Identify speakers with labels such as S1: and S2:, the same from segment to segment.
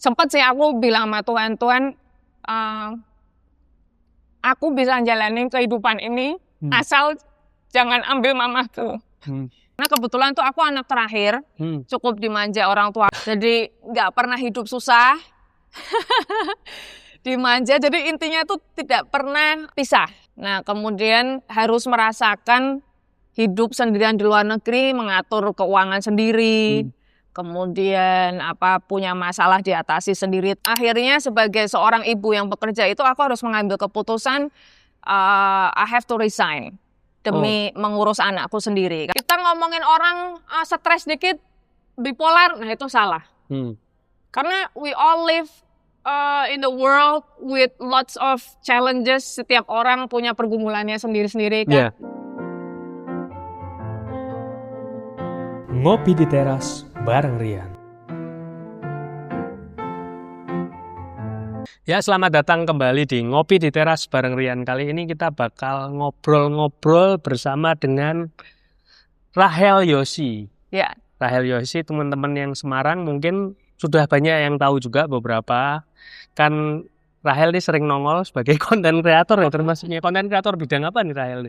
S1: Sempat sih aku bilang sama Tuhan, Tuhan, aku bisa jalanin kehidupan ini asal jangan ambil mamaku. Karena kebetulan tuh aku anak terakhir, cukup dimanja orang tua, jadi nggak pernah hidup susah, dimanja. Jadi intinya tuh tidak pernah pisah. Nah kemudian harus merasakan hidup sendirian di luar negeri, mengatur keuangan sendiri. Kemudian punya masalah diatasi sendiri. Akhirnya sebagai seorang ibu yang bekerja itu aku harus mengambil keputusan I have to resign demi mengurus anakku sendiri. Kita ngomongin orang stres dikit bipolar, nah itu salah. Karena we all live in the world with lots of challenges. Setiap orang punya pergumulannya sendiri-sendiri kan.
S2: Ngopi di teras bareng Rian. Ya, selamat datang kembali di Ngopi di Teras bareng Rian. Kali ini kita bakal ngobrol-ngobrol bersama dengan Rachel Yosi.
S1: Ya.
S2: Rachel Yosi, teman-teman yang Semarang mungkin sudah banyak yang tahu juga beberapa. Kan Rachel ini sering nongol sebagai konten kreator ya, termasuknya konten kreator bidang apa nih Rachel?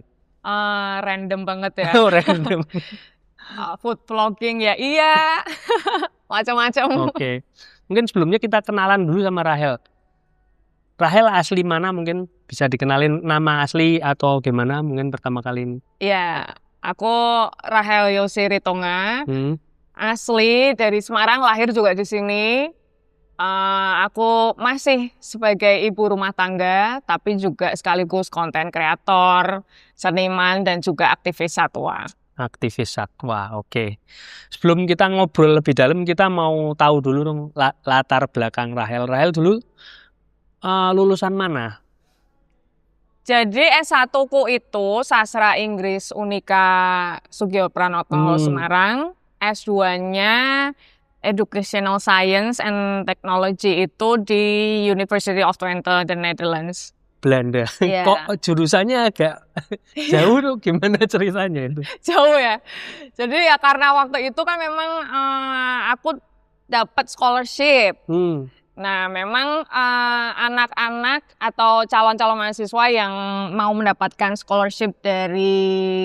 S1: Random banget ya.
S2: Oh, random.
S1: Food vlogging ya, iya. Macam-macam.
S2: Oke. Mungkin sebelumnya kita kenalan dulu sama Rachel. Rachel asli mana, mungkin bisa dikenalin nama asli atau gimana mungkin pertama kali ini?
S1: Iya, aku Rachel Yosi Ritonga. Asli dari Semarang, lahir juga di sini. Aku masih sebagai ibu rumah tangga, tapi juga sekaligus konten kreator, seniman, dan juga aktivis satwa.
S2: Aktivis satwa, oke. Sebelum kita ngobrol lebih dalam, kita mau tahu dulu dong latar belakang Rachel. Rachel dulu lulusan mana?
S1: Jadi S1-ku itu sastra Inggris Unika Sugio Pranoto Semarang. S2-nya Educational Science and Technology itu di University of Twente, the Netherlands.
S2: Belanda. Yeah. Kok jurusannya agak jauh tuh, gimana ceritanya itu?
S1: Jauh ya. Jadi ya karena waktu itu kan memang aku dapat scholarship. Nah memang anak-anak atau calon-calon mahasiswa yang mau mendapatkan scholarship dari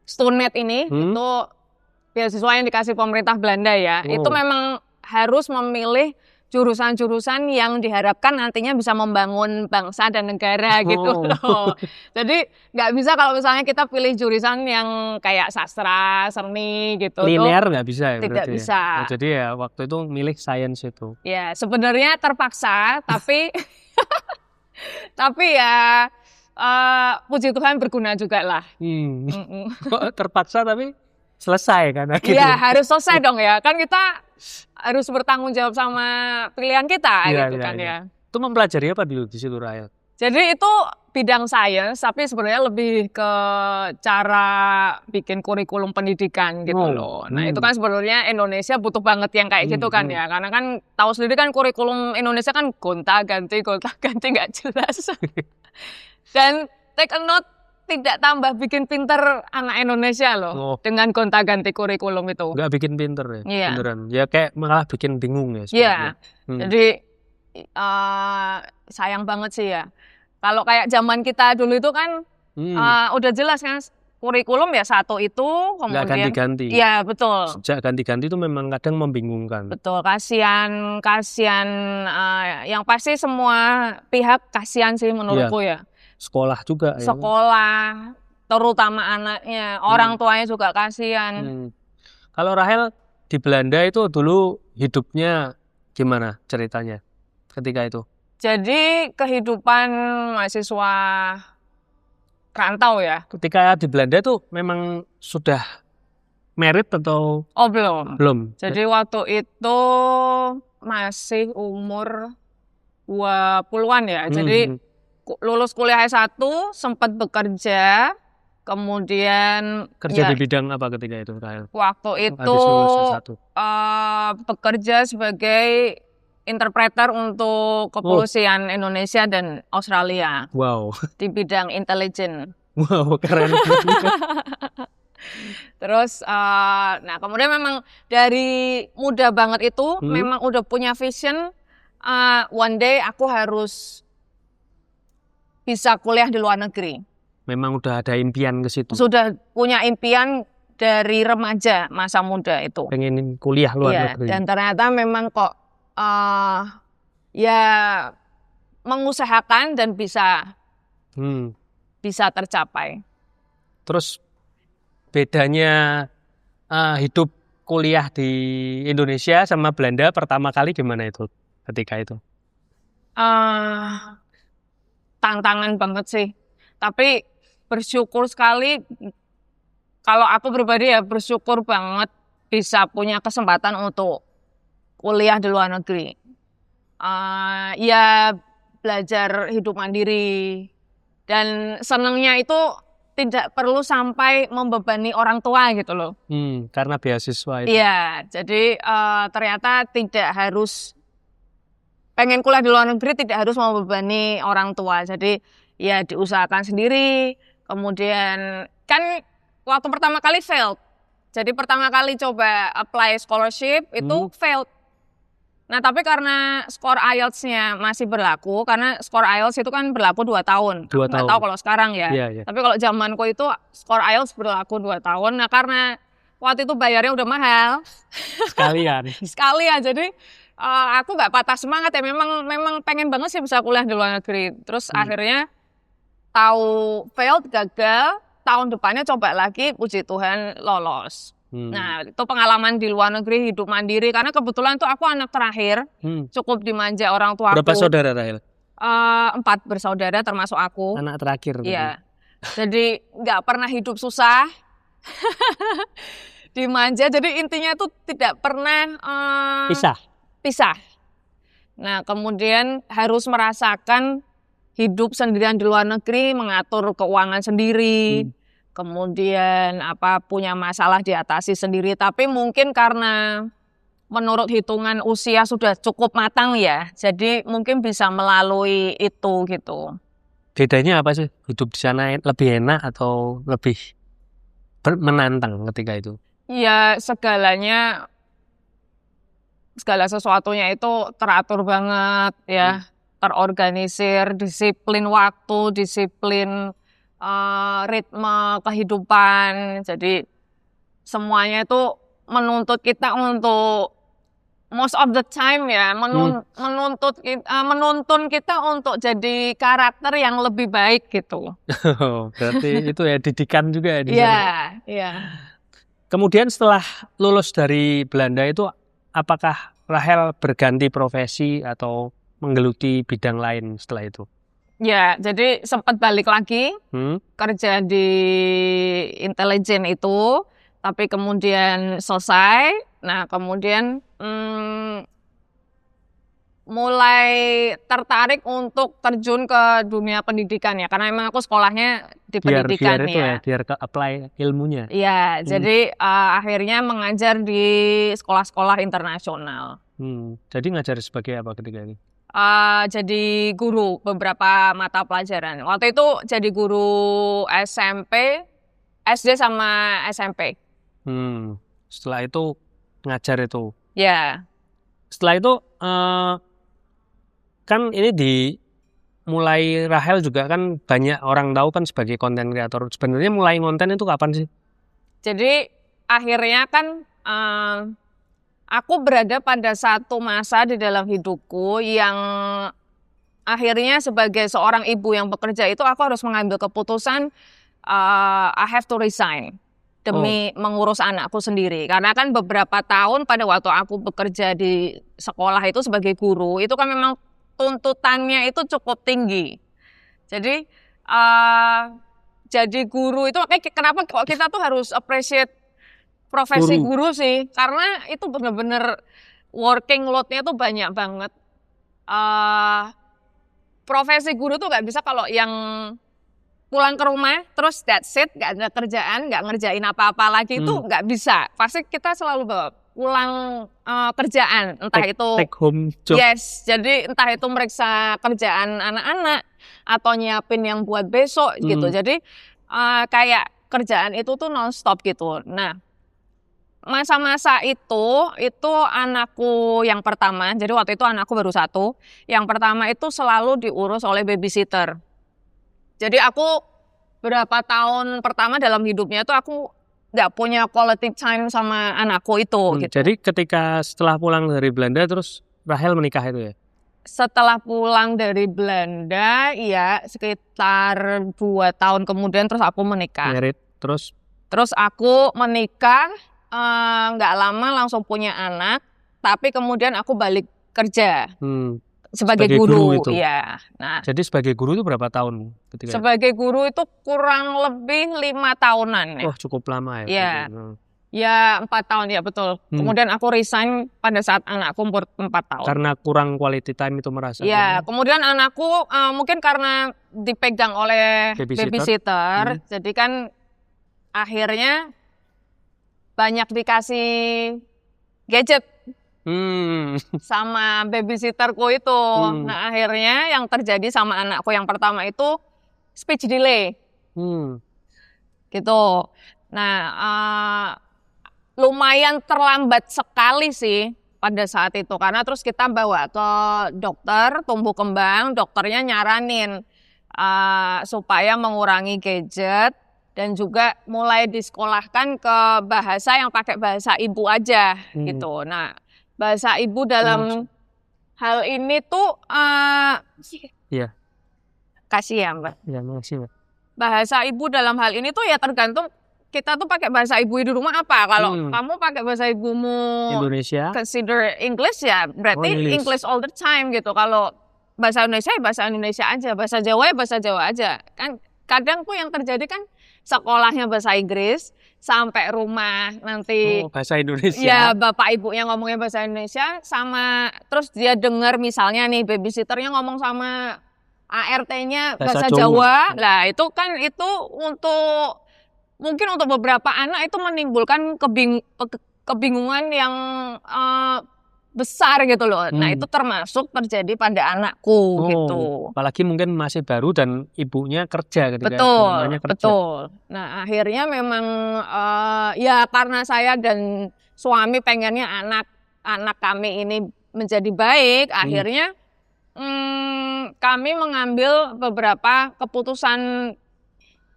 S1: Stunet ini itu beasiswa yang dikasih pemerintah Belanda ya. Itu memang harus memilih jurusan-jurusan yang diharapkan nantinya bisa membangun bangsa dan negara gitu loh. Jadi nggak bisa kalau misalnya kita pilih jurusan yang kayak sastra, seni gitu.
S2: Linear nggak bisa ya?
S1: Tidak bisa.
S2: Nah, jadi ya waktu itu milih sains itu.
S1: Ya sebenarnya terpaksa, tapi tapi ya puji Tuhan berguna juga lah.
S2: Kok terpaksa tapi selesai kan?
S1: Iya harus selesai dong ya. Kan kita harus bertanggung jawab sama pilihan kita gitu kan ya.
S2: Itu mempelajari apa dulu di situ Rachel?
S1: Jadi itu bidang sains, tapi sebenarnya lebih ke cara bikin kurikulum pendidikan gitu loh. Nah itu kan sebenarnya Indonesia butuh banget yang kayak gitu kan ya. Karena kan tahu sendiri kan kurikulum Indonesia kan gonta-ganti nggak jelas. Dan take a note, tidak tambah bikin pinter anak Indonesia loh dengan gonta-ganti kurikulum itu.
S2: Nggak bikin pinter ya?
S1: Iya.
S2: Beneran. Ya kayak malah bikin bingung ya.
S1: Iya. Jadi sayang banget sih ya. Kalau kayak zaman kita dulu itu kan udah jelas kan kurikulum ya satu itu kemudian.
S2: Nggak ganti-ganti.
S1: Iya betul.
S2: Sejak ganti-ganti itu memang kadang membingungkan.
S1: Betul, kasihan yang pasti semua pihak kasihan sih menurutku ya.
S2: Sekolah juga ya.
S1: Sekolah, terutama anaknya, orang tuanya juga kasihan.
S2: Kalau Rachel di Belanda itu dulu hidupnya gimana ceritanya ketika itu?
S1: Jadi kehidupan mahasiswa rantau ya.
S2: Ketika di Belanda tuh memang sudah married atau?
S1: Oh belum.
S2: Belum.
S1: Jadi waktu itu masih umur 20-an ya. Jadi lulus kuliah S1, sempat bekerja, kemudian
S2: kerja di bidang apa ketika itu, Rachel?
S1: Waktu itu bekerja sebagai interpreter untuk kepolisian Indonesia dan Australia.
S2: Wow.
S1: Di bidang intelijen.
S2: Wow, keren.
S1: Terus, nah kemudian memang dari muda banget itu memang udah punya vision, one day aku harus bisa kuliah di luar negeri.
S2: Memang udah ada impian ke situ.
S1: Sudah punya impian dari remaja masa muda itu.
S2: Pengen kuliah luar negeri.
S1: Dan ternyata memang kok ya mengusahakan dan bisa tercapai.
S2: Terus bedanya hidup kuliah di Indonesia sama Belanda pertama kali gimana itu ketika itu?
S1: Tantangan banget sih. Tapi bersyukur sekali, kalau aku pribadi ya bersyukur banget bisa punya kesempatan untuk kuliah di luar negeri. Ya belajar hidup mandiri. Dan senangnya itu tidak perlu sampai membebani orang tua gitu loh.
S2: Karena beasiswa itu.
S1: Iya, jadi ternyata tidak harus pengen kuliah di luar negeri tidak harus membebani orang tua. Jadi ya diusahakan sendiri. Kemudian kan waktu pertama kali failed. Jadi pertama kali coba apply scholarship itu failed. Nah tapi karena skor IELTS-nya masih berlaku, karena skor IELTS itu kan berlaku 2 tahun. Nggak tahu kalau sekarang ya.
S2: Yeah.
S1: Tapi kalau zamanku itu skor IELTS berlaku 2 tahun. Nah karena waktu itu bayarnya udah mahal. Sekalian. Jadi aku nggak patah semangat ya. Memang pengen banget sih bisa kuliah di luar negeri. Terus akhirnya tahu failed, gagal. Tahun depannya coba lagi, puji Tuhan lolos. Nah itu pengalaman di luar negeri, hidup mandiri. Karena kebetulan tuh aku anak terakhir, cukup dimanja orang tua aku.
S2: Berapa saudara Rahel?
S1: 4 bersaudara termasuk aku.
S2: Anak terakhir.
S1: Iya. Jadi nggak pernah hidup susah. Dimanja, jadi intinya tuh tidak pernah pisah. Nah kemudian harus merasakan hidup sendirian di luar negeri, mengatur keuangan sendiri, kemudian punya masalah diatasi sendiri. Tapi mungkin karena menurut hitungan usia sudah cukup matang ya, jadi mungkin bisa melalui itu gitu.
S2: Bedanya apa sih? Hidup di sana lebih enak atau lebih menantang ketika itu?
S1: Ya segala sesuatunya itu teratur banget ya. Terorganisir, disiplin waktu, disiplin ritme kehidupan. Jadi semuanya itu menuntut kita untuk most of the time ya, menuntun kita untuk jadi karakter yang lebih baik gitu.
S2: Berarti itu ya didikan juga ya di sana.
S1: Iya.
S2: Kemudian setelah lulus dari Belanda itu apakah Rahel berganti profesi atau menggeluti bidang lain setelah itu?
S1: Ya, jadi sempat balik lagi kerja di intelijen itu, tapi kemudian selesai. Nah, kemudian mulai tertarik untuk terjun ke dunia pendidikan ya, karena emang aku sekolahnya di pendidikan
S2: biar ke apply ilmunya.
S1: Iya, jadi akhirnya mengajar di sekolah-sekolah internasional.
S2: Jadi ngajar sebagai apa ketika ini?
S1: Jadi guru beberapa mata pelajaran. Waktu itu jadi guru SMP, SD sama SMP.
S2: Setelah itu ngajar itu.
S1: Ya.
S2: Setelah itu kan ini mulai Rahel juga kan banyak orang tahu kan sebagai konten kreator. Sebenarnya mulai konten itu kapan sih?
S1: Jadi akhirnya kan aku berada pada satu masa di dalam hidupku yang akhirnya sebagai seorang ibu yang bekerja itu aku harus mengambil keputusan I have to resign demi mengurus anakku sendiri. Karena kan beberapa tahun pada waktu aku bekerja di sekolah itu sebagai guru, itu kan memang tuntutannya itu cukup tinggi. Jadi jadi guru itu makanya kenapa kok kita tuh harus appreciate profesi guru sih, karena itu benar-benar working load-nya tuh banyak banget. Profesi guru tuh nggak bisa kalau yang pulang ke rumah terus that's it, nggak ada kerjaan, nggak ngerjain apa-apa lagi, itu nggak bisa. Pasti kita selalu bawa pulang kerjaan, entah itu
S2: take home job.
S1: Yes, jadi entah itu meriksa kerjaan anak-anak atau nyiapin yang buat besok gitu. Jadi kayak pekerjaan itu tuh non-stop gitu. Nah, masa-masa itu anakku yang pertama, jadi waktu itu anakku baru 1, yang pertama itu selalu diurus oleh babysitter. Jadi aku berapa tahun pertama dalam hidupnya tuh aku nggak punya quality time sama anakku itu gitu.
S2: Jadi ketika setelah pulang dari Belanda terus Rahel menikah itu ya?
S1: Setelah pulang dari Belanda, ya sekitar 2 tahun kemudian terus aku menikah.
S2: Married, terus
S1: aku menikah, nggak lama langsung punya anak, tapi kemudian aku balik kerja sebagai guru
S2: itu.
S1: ya. Nah,
S2: jadi sebagai guru itu berapa tahun ketika
S1: sebagai guru itu kurang lebih 5 tahunan ya.
S2: Oh, cukup lama ya.
S1: Ya. Ya 4 tahun ya betul. Kemudian aku resign pada saat anakku umur 4 tahun.
S2: Karena kurang quality time itu merasa.
S1: Ya, kemudian anakku mungkin karena dipegang oleh babysitter, jadi kan akhirnya banyak dikasih gadget sama babysitterku itu. Nah, akhirnya yang terjadi sama anakku yang pertama itu speech delay. Gitu. Nah, lumayan terlambat sekali sih pada saat itu, karena terus kita bawa ke dokter tumbuh kembang, dokternya nyaranin supaya mengurangi gadget dan juga mulai disekolahkan ke bahasa yang pakai bahasa ibu aja gitu. Nah, bahasa ibu dalam hal ini tuh kasih ya Mbak.
S2: Ya, makasih Mbak.
S1: Bahasa ibu dalam hal ini tuh ya tergantung kita tuh pakai bahasa ibu di rumah apa. Kalau kamu pakai bahasa ibumu
S2: Indonesia,
S1: consider English ya berarti English all the time gitu. Kalau bahasa Indonesia ya bahasa Indonesia aja, bahasa Jawa ya bahasa Jawa aja. Kan kadang tuh yang terjadi kan sekolahnya bahasa Inggris, sampai rumah nanti
S2: bahasa Indonesia.
S1: Ya bapak ibunya ngomongnya bahasa Indonesia, sama terus dia dengar misalnya nih babysitternya ngomong sama ART-nya bahasa Jawa. Lah itu kan untuk mungkin untuk beberapa anak itu menimbulkan kebingungan yang besar gitu loh. Nah itu termasuk terjadi pada anakku gitu.
S2: Apalagi mungkin masih baru dan ibunya kerja ketika
S1: betul. Nah akhirnya memang ya karena saya dan suami pengennya anak kami ini menjadi baik, akhirnya kami mengambil beberapa keputusan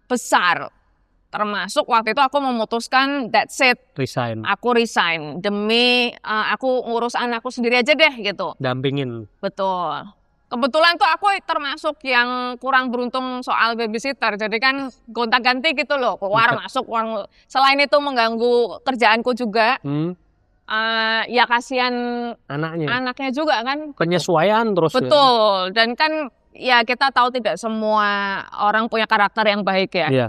S1: besar. Termasuk waktu itu aku memutuskan that's it.
S2: Resign.
S1: Aku resign demi aku ngurus anakku sendiri aja deh gitu.
S2: Dampingin.
S1: Betul. Kebetulan tuh aku termasuk yang kurang beruntung soal babysitter. Jadi kan gonta-ganti gitu loh, keluar masuk. Selain itu mengganggu kerjaanku juga. Ya kasihan anaknya juga kan.
S2: Penyesuaian terus.
S1: Betul. Dan kan ya kita tahu tidak semua orang punya karakter yang baik ya.
S2: Iya.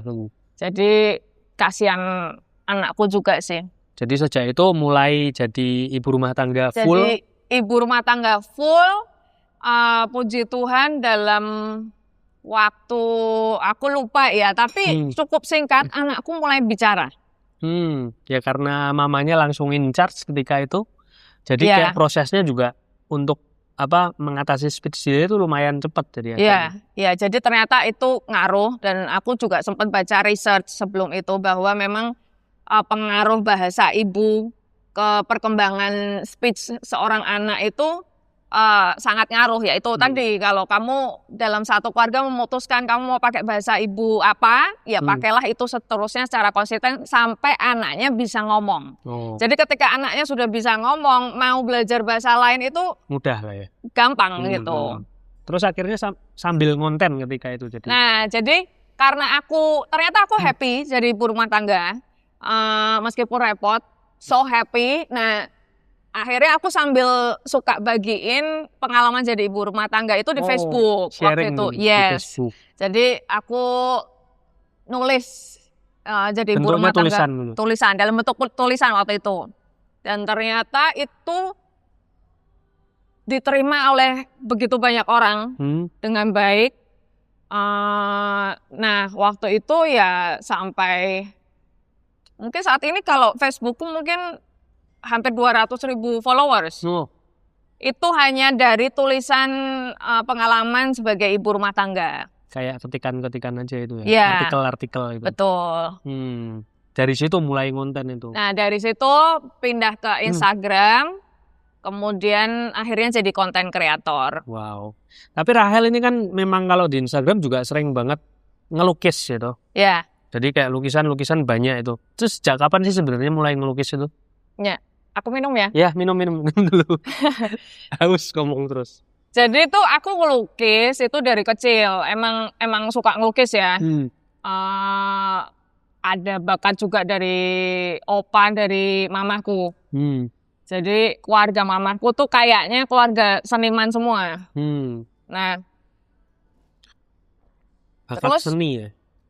S1: Jadi kasihan anakku juga sih.
S2: Jadi sejak itu mulai jadi ibu rumah tangga full.
S1: Jadi ibu rumah tangga full. Puji Tuhan dalam waktu aku lupa ya, tapi cukup singkat anakku mulai bicara.
S2: Ya karena mamanya langsung in charge ketika itu. Jadi kayak prosesnya juga untuk mengatasi speech delay itu lumayan cepat jadi.
S1: Iya, jadi ternyata itu ngaruh, dan aku juga sempat baca research sebelum itu bahwa memang pengaruh bahasa ibu ke perkembangan speech seorang anak itu sangat ngaruh, yaitu tadi kalau kamu dalam satu keluarga memutuskan kamu mau pakai bahasa ibu apa, ya pakailah itu seterusnya secara konsisten sampai anaknya bisa ngomong. Jadi ketika anaknya sudah bisa ngomong, mau belajar bahasa lain itu
S2: mudah lah ya.
S1: Gampang gitu.
S2: Terus akhirnya sambil ngonten ketika itu jadi.
S1: Nah, jadi karena ternyata aku happy jadi ibu rumah tangga, meskipun repot, so happy. Nah, akhirnya aku sambil suka bagiin pengalaman jadi ibu rumah tangga itu di Facebook waktu itu. Yes. Facebook. Jadi aku nulis jadi ibu rumah tangga. Tulisan dalam bentuk tulisan waktu itu. Dan ternyata itu diterima oleh begitu banyak orang dengan baik. Nah, waktu itu ya sampai mungkin saat ini kalau Facebookku mungkin hampir 200.000 followers. Itu hanya dari tulisan pengalaman sebagai ibu rumah tangga.
S2: kayak ketikan-ketikan aja itu ya.
S1: Iya.
S2: Artikel-artikel itu.
S1: Betul.
S2: Dari situ mulai konten itu.
S1: Nah, dari situ pindah ke Instagram, kemudian akhirnya jadi konten kreator.
S2: Wow. Tapi Rahel ini kan memang kalau di Instagram juga sering banget ngelukis gitu.
S1: Ya,
S2: Jadi kayak lukisan-lukisan banyak itu. Terus sejak kapan sih sebenarnya mulai ngelukis itu?
S1: aku minum ya.
S2: Ya, minum dulu. Haus ngomong terus.
S1: Jadi tuh aku ngelukis itu dari kecil. Emang suka ngelukis ya. Ada bakat juga dari opa, dari mamaku. Jadi keluarga mamaku tuh kayaknya keluarga seniman semua. Nah,
S2: bakat
S1: terus
S2: seni ya?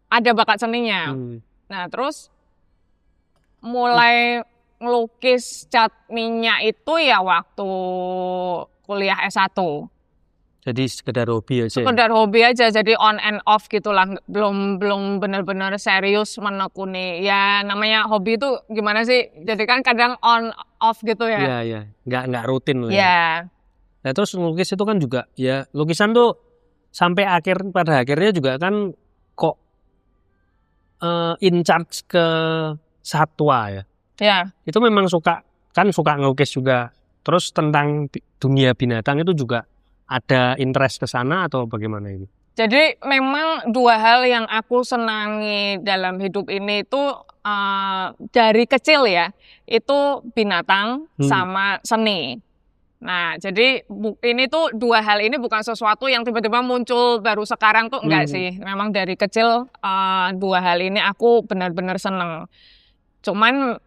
S1: ada bakat seninya. Nah, terus mulai ngelukis cat minyak itu ya waktu kuliah S1.
S2: Jadi sekedar hobi aja.
S1: Sekedar hobi aja, jadi on and off gitulah, belum benar-benar serius menekuni. Ya namanya hobi itu gimana sih? Jadi kan kadang on off gitu ya.
S2: Iya. Nggak rutin loh
S1: Ya.
S2: ya. Nah, terus ngelukis itu kan juga ya lukisan tuh sampai pada akhirnya juga kan kok in charge ke satwa ya.
S1: Ya.
S2: Itu memang suka ngelukis juga. Terus tentang dunia binatang itu juga ada interest ke sana atau bagaimana ini?
S1: Jadi memang dua hal yang aku senangi dalam hidup ini itu dari kecil ya, itu binatang sama seni. Nah, jadi ini tuh dua hal ini bukan sesuatu yang tiba-tiba muncul baru sekarang tuh enggak sih. Memang dari kecil dua hal ini aku benar-benar seneng. Cuman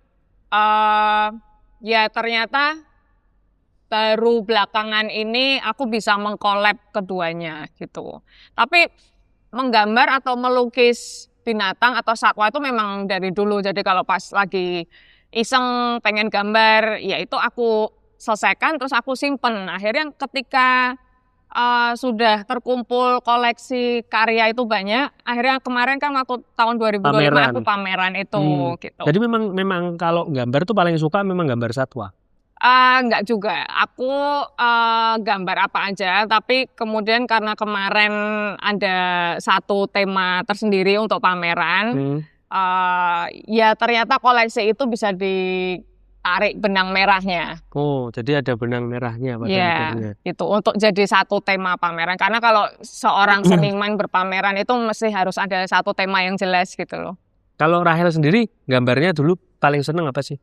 S1: ya ternyata baru belakangan ini aku bisa mengkolab keduanya gitu. Tapi menggambar atau melukis binatang atau satwa itu memang dari dulu. Jadi kalau pas lagi iseng pengen gambar, ya itu aku selesaikan terus aku simpen. Akhirnya ketika sudah terkumpul koleksi karya itu banyak, akhirnya kemarin kan waktu tahun 2025 aku pameran itu gitu.
S2: Jadi memang kalau gambar tuh paling suka memang gambar satwa.
S1: Enggak juga, aku gambar apa aja, tapi kemudian karena kemarin ada satu tema tersendiri untuk pameran, ya ternyata koleksi itu bisa ditarik benang merahnya.
S2: Oh, jadi ada benang merahnya pada
S1: akhirnya. Itu untuk jadi satu tema pameran, karena kalau seorang seniman berpameran itu mesti harus ada satu tema yang jelas gitu loh.
S2: Kalau Rahel sendiri gambarnya dulu paling seneng apa sih?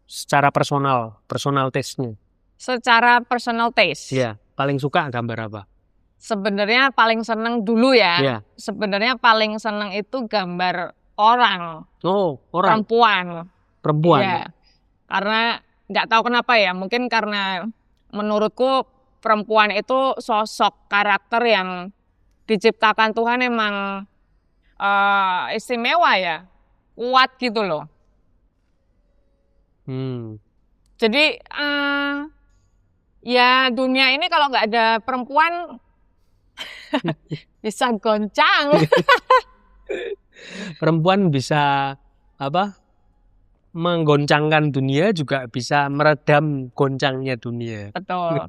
S2: Secara personal taste-nya.
S1: Secara personal taste.
S2: Iya, paling suka gambar apa?
S1: Sebenarnya paling seneng dulu ya.
S2: Iya.
S1: Sebenarnya paling seneng itu gambar orang.
S2: Oh, orang. Perempuan.
S1: Iya. Karena nggak tahu kenapa ya. Mungkin karena menurutku perempuan itu sosok karakter yang diciptakan Tuhan emang istimewa ya. Kuat gitu loh. Jadi ya dunia ini kalau nggak ada perempuan bisa goncang.
S2: Perempuan bisa menggoncangkan dunia, juga bisa meredam goncangnya dunia.
S1: Betul.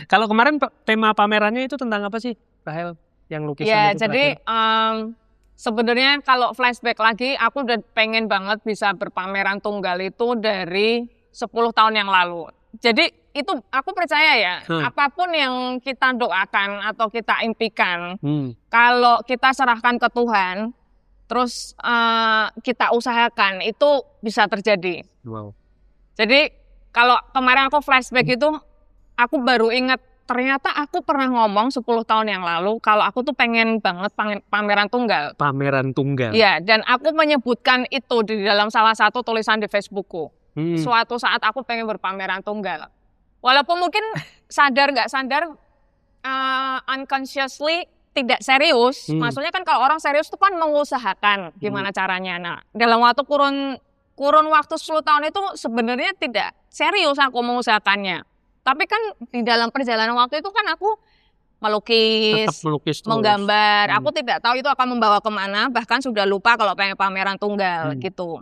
S2: Kalau kemarin tema pamerannya itu tentang apa sih, Rahel? Yang lukisan
S1: ya,
S2: itu
S1: jadi sebenarnya kalau flashback lagi, aku udah pengen banget bisa berpameran tunggal itu dari 10 tahun yang lalu. Jadi itu aku percaya ya, apapun yang kita doakan atau kita impikan, kalau kita serahkan ke Tuhan, terus kita usahakan, itu bisa terjadi.
S2: Wow.
S1: Jadi kalau kemarin aku flashback itu, aku baru ingat ternyata aku pernah ngomong 10 tahun yang lalu kalau aku tuh pengen banget pameran tunggal.
S2: Pameran tunggal.
S1: Iya, dan aku menyebutkan itu di dalam salah satu tulisan di Facebookku. Suatu saat aku pengen berpameran tunggal. Walaupun mungkin sadar nggak sadar, unconsciously tidak serius. Maksudnya kan kalau orang serius itu kan mengusahakan gimana caranya. Nah, dalam waktu kurun waktu 10 tahun itu sebenarnya tidak serius aku mengusahakannya. Tapi kan di dalam perjalanan waktu itu kan aku melukis, menggambar. Aku tidak tahu itu akan membawa kemana, bahkan sudah lupa kalau pengen pameran tunggal gitu.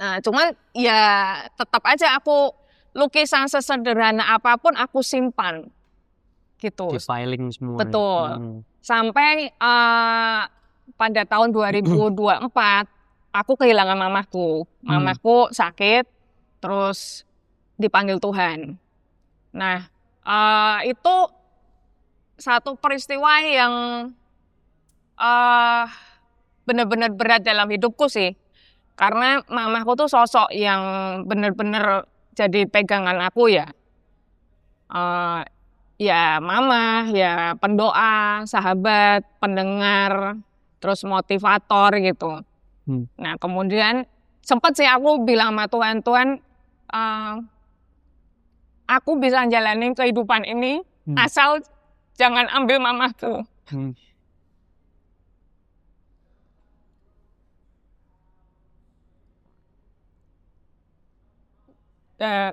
S1: Nah, cuman ya tetap aja aku lukisan sesederhana apapun aku simpan gitu.
S2: Di filing semua.
S1: Betul. Sampai pada tahun 2024 aku kehilangan mamaku. Mamaku sakit, terus dipanggil Tuhan. Nah, itu satu peristiwa yang benar-benar berat dalam hidupku sih. Karena mamaku tuh sosok yang benar-benar jadi pegangan aku ya. Ya mama, ya pendoa, sahabat, pendengar, terus motivator gitu. Nah kemudian sempat sih aku bilang sama Tuhan, Tuhan aku bisa jalanin kehidupan ini asal jangan ambil mamaku.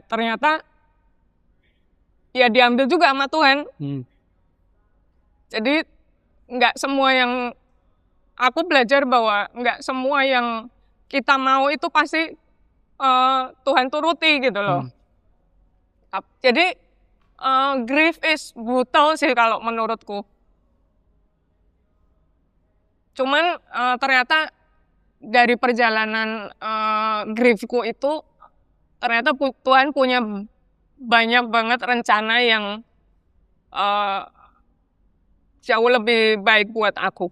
S1: Ternyata ya diambil juga sama Tuhan. Jadi nggak semua yang aku belajar bahwa nggak semua yang kita mau itu pasti Tuhan turuti gitu loh. Jadi grief is brutal sih kalau menurutku. Cuman ternyata dari perjalanan griefku itu ternyata Tuhan punya banyak banget rencana yang jauh lebih baik buat aku.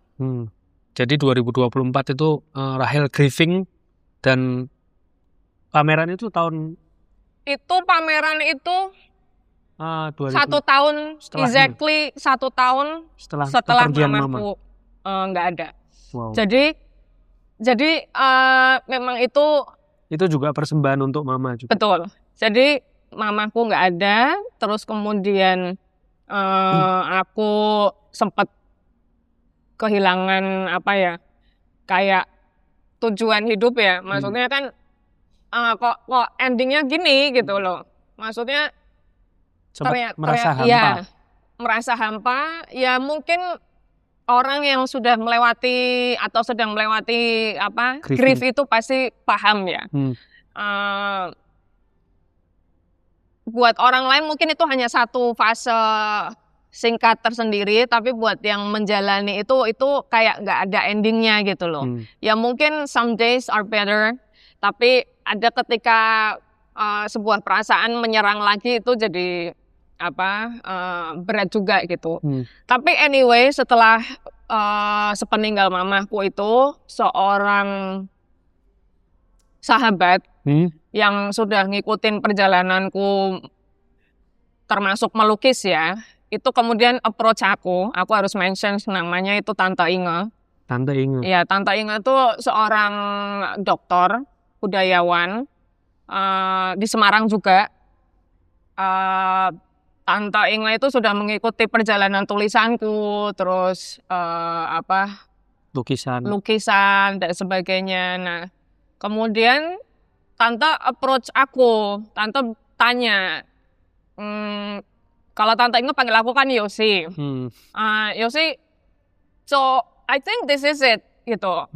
S2: Jadi 2024 itu Rahel grieving dan pameran itu tahun
S1: itu pameran itu
S2: 1
S1: tahun
S2: setelahnya.
S1: exactly 1 tahun setelah mamaku nggak ada.
S2: Wow.
S1: Jadi memang itu
S2: juga persembahan untuk mama juga.
S1: betul. Jadi mamaku nggak ada, terus kemudian aku sempat kehilangan apa ya, kayak tujuan hidup ya. Maksudnya kan kok endingnya gini gitu loh. Maksudnya
S2: merasa hampa.
S1: Ya, merasa hampa. Ya mungkin orang yang sudah melewati atau sedang melewati grief itu pasti paham ya. Buat orang lain mungkin itu hanya satu fase singkat tersendiri, tapi buat yang menjalani itu kayak nggak ada endingnya gitu loh. Ya mungkin some days are better, tapi ada ketika sebuah perasaan menyerang lagi itu jadi berat juga gitu. Tapi anyway, setelah sepeninggal mamaku itu seorang sahabat yang sudah ngikutin perjalananku termasuk melukis ya, itu kemudian approach aku harus mention namanya, itu Tante Inge.
S2: Tante Inge.
S1: Ya, Tante Inge itu seorang dokter budayawan di Semarang juga. Tante Inge itu sudah mengikuti perjalanan tulisanku, terus lukisan dan sebagainya. Nah, kemudian Tante approach aku, Tante tanya, kalau Tante Inge panggil aku kan Yosi. Yosi, so I think this is it gitu.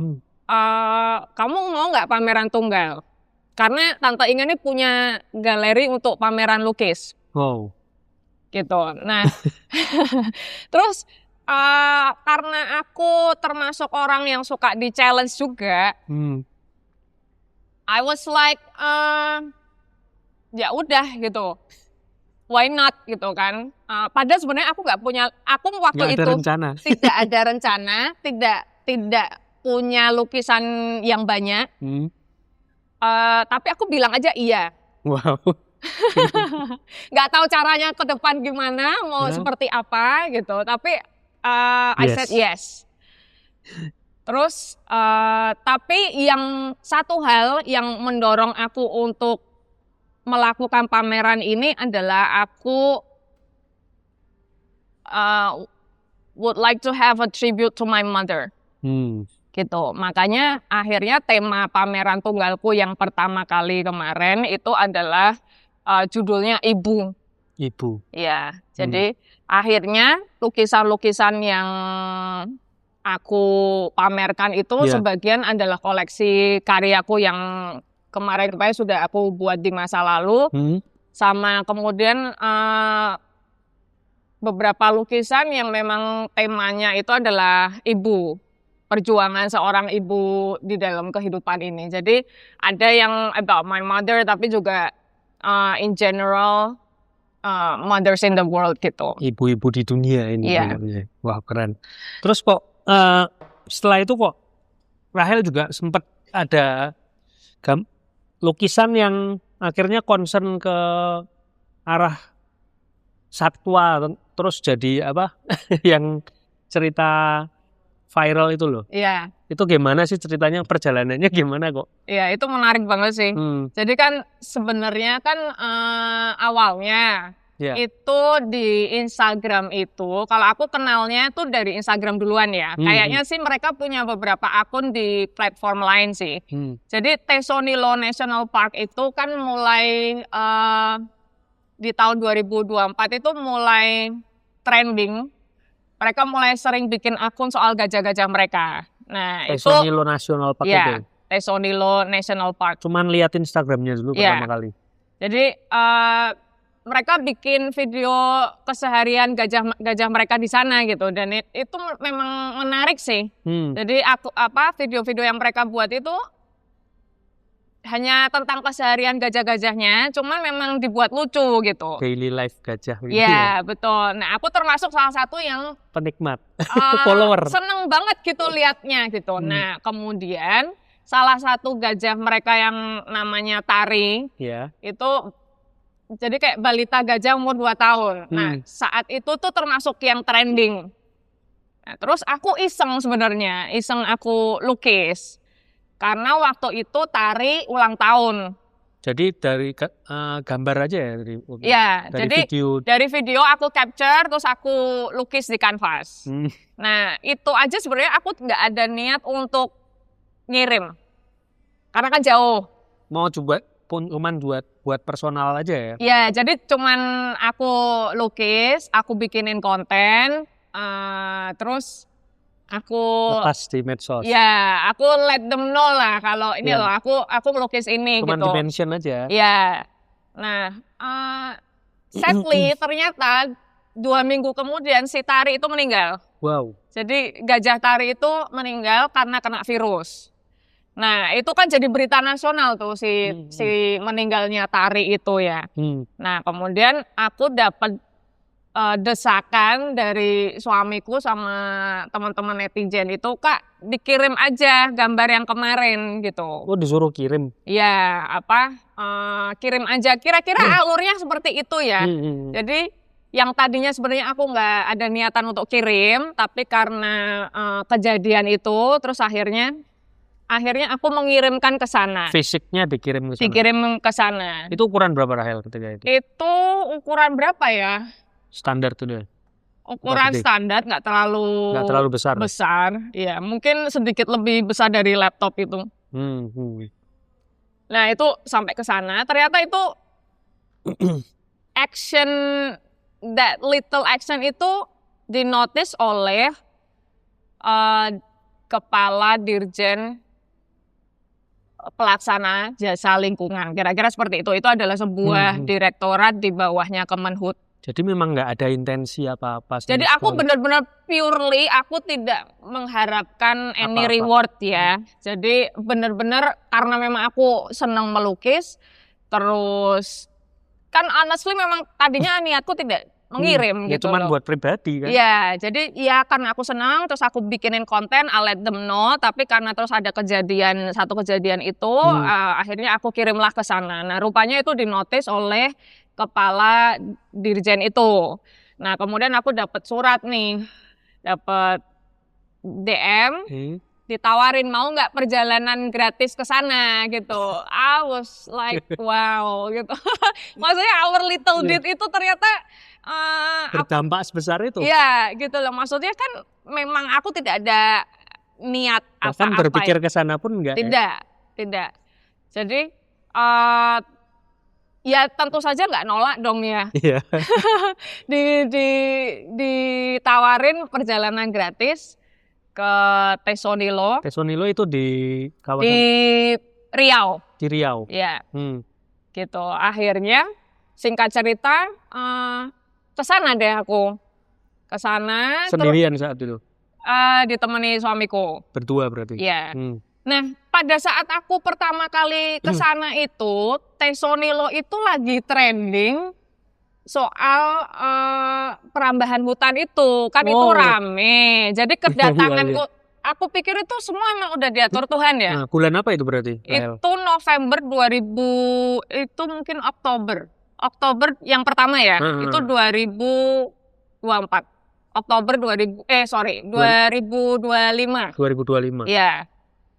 S1: Kamu mau nggak pameran tunggal? Karena Tante Inge ini punya galeri untuk pameran lukis.
S2: Wow.
S1: Gitu. Nah, terus karena aku termasuk orang yang suka di challenge juga, I was like, ya udah gitu, why not gitu kan? Padahal sebenarnya aku nggak punya, aku waktu itu tidak ada rencana, tidak punya lukisan yang banyak, tapi aku bilang aja iya.
S2: Wow.
S1: Nggak tahu caranya ke depan gimana, mau seperti apa gitu, tapi I said yes. Terus tapi yang satu hal yang mendorong aku untuk melakukan pameran ini adalah aku would like to have a tribute to my mother. Gitu. Makanya akhirnya tema pameran tunggalku yang pertama kali kemarin itu adalah judulnya Ibu.
S2: Ibu.
S1: Ya, jadi akhirnya lukisan-lukisan yang aku pamerkan itu sebagian adalah koleksi karyaku yang kemarin sudah aku buat di masa lalu, sama kemudian beberapa lukisan yang memang temanya itu adalah ibu, perjuangan seorang ibu di dalam kehidupan ini. Jadi ada yang about my mother, tapi juga in general mothers in the world gitu.
S2: Ibu-ibu di dunia ini.
S1: Iya.
S2: namanya. Wah, keren. Terus kok setelah itu kok Rahel juga sempat ada lukisan yang akhirnya concern ke arah satwa, terus jadi apa yang cerita viral itu loh.
S1: Iya.
S2: Itu gimana sih ceritanya, perjalanannya gimana kok?
S1: Iya, itu menarik banget sih. Jadi kan sebenarnya kan awalnya itu di Instagram itu, kalau aku kenalnya tuh dari Instagram duluan ya. Kayaknya sih mereka punya beberapa akun di platform lain sih. Jadi Tesonilo National Park itu kan mulai di tahun 2024 itu mulai trending. Mereka mulai sering bikin akun soal gajah-gajah mereka. Nah,
S2: Tesonilo National Park itu.
S1: Tesonilo National Park.
S2: Cuman lihat Instagramnya dulu pertama kali.
S1: Jadi mereka bikin video keseharian gajah mereka di sana gitu, dan itu memang menarik sih. Jadi video-video yang mereka buat itu hanya tentang keseharian gajah-gajahnya, cuman memang dibuat lucu gitu.
S2: Daily life gajah gitu.
S1: Iya, betul. Nah, aku termasuk salah satu yang
S2: penikmat, follower.
S1: Seneng banget gitu liatnya gitu. Nah, kemudian salah satu gajah mereka yang namanya Tari, itu jadi kayak balita gajah umur 2 tahun. Nah, saat itu tuh termasuk yang trending. Nah, terus aku iseng aku lukis. Karena waktu itu Tari ulang tahun.
S2: Jadi dari gambar aja ya?
S1: Dari video aku capture, terus aku lukis di kanvas. Nah, itu aja sebenarnya aku nggak ada niat untuk ngirim. Karena kan jauh.
S2: Mau coba cuman buat personal aja ya?
S1: Ya, jadi cuman aku lukis, aku bikinin konten, terus aku
S2: lepas di medsos.
S1: Ya, aku let them know lah kalau ini loh aku melukis ini.
S2: Cuman
S1: gitu.
S2: Cuman di-mention aja.
S1: Ya. Nah, sadly ternyata 2 minggu kemudian si Tari itu meninggal.
S2: Wow.
S1: Jadi gajah Tari itu meninggal karena kena virus. Nah, itu kan jadi berita nasional tuh si meninggalnya Tari itu ya. Nah, kemudian aku dapat desakan dari suamiku sama teman-teman netizen itu, Kak, dikirim aja gambar yang kemarin gitu.
S2: Oh, disuruh kirim?
S1: Ya, kirim aja. Kira-kira alurnya seperti itu ya. Jadi yang tadinya sebenarnya aku nggak ada niatan untuk kirim, tapi karena kejadian itu, terus akhirnya aku mengirimkan ke sana.
S2: Fisiknya dikirim ke sana?
S1: Dikirim ke sana.
S2: Itu ukuran berapa, Rahel, ketika itu?
S1: Itu ukuran berapa ya?
S2: Standar tuh deh.
S1: Ukuran standar, nggak terlalu
S2: besar.
S1: Ya, mungkin sedikit lebih besar dari laptop itu. Nah, itu sampai ke sana, ternyata itu that little action itu dinotis oleh kepala dirjen pelaksana jasa lingkungan. Kira-kira seperti itu. Itu adalah sebuah direktorat di bawahnya Kemenhub.
S2: Jadi memang nggak ada intensi apa-apa.
S1: Jadi aku benar-benar purely, aku tidak mengharapkan any reward ya. Jadi benar-benar karena memang aku senang melukis, terus kan honestly memang tadinya niatku tidak mengirim
S2: ya,
S1: gitu
S2: cuman
S1: loh.
S2: Buat pribadi kan?
S1: Iya, jadi ya karena aku senang, terus aku bikinin konten, I let them know. Tapi karena terus ada satu kejadian itu, akhirnya aku kirimlah ke sana. Nah, rupanya itu dinotis oleh kepala dirjen itu. Nah, kemudian aku dapat surat nih, dapat DM, ditawarin mau nggak perjalanan gratis ke sana gitu. I was like wow gitu. Maksudnya our little deed itu ternyata
S2: berdampak sebesar itu.
S1: Iya, gitu loh. Maksudnya kan memang aku tidak ada niat apa-apa.
S2: Bahkan berpikir ke sana pun enggak.
S1: Tidak. Jadi ya tentu saja nggak nolak dong ya.
S2: Iya.
S1: Ditawarin perjalanan gratis ke Tesonilo.
S2: Tesonilo itu di kawasan?
S1: Di Riau.
S2: Di Riau?
S1: Iya. Gitu. Akhirnya singkat cerita kesana deh aku. ke sana terus
S2: Sendirian saat itu?
S1: ditemani suamiku.
S2: Berdua berarti?
S1: Iya. Nah, pada saat aku pertama kali ke sana itu, Tesonilo itu lagi trending soal perambahan hutan itu. Kan itu
S2: Oh.
S1: rame. Jadi
S2: Iya,
S1: kedatanganku, aku pikir itu semua emang udah diatur Tuhan ya.
S2: Nah, bulan apa itu berarti, Rahel?
S1: Itu November 2000, itu mungkin Oktober. Oktober yang pertama ya, itu 2024. Oktober 2025.
S2: 2025.
S1: Iya.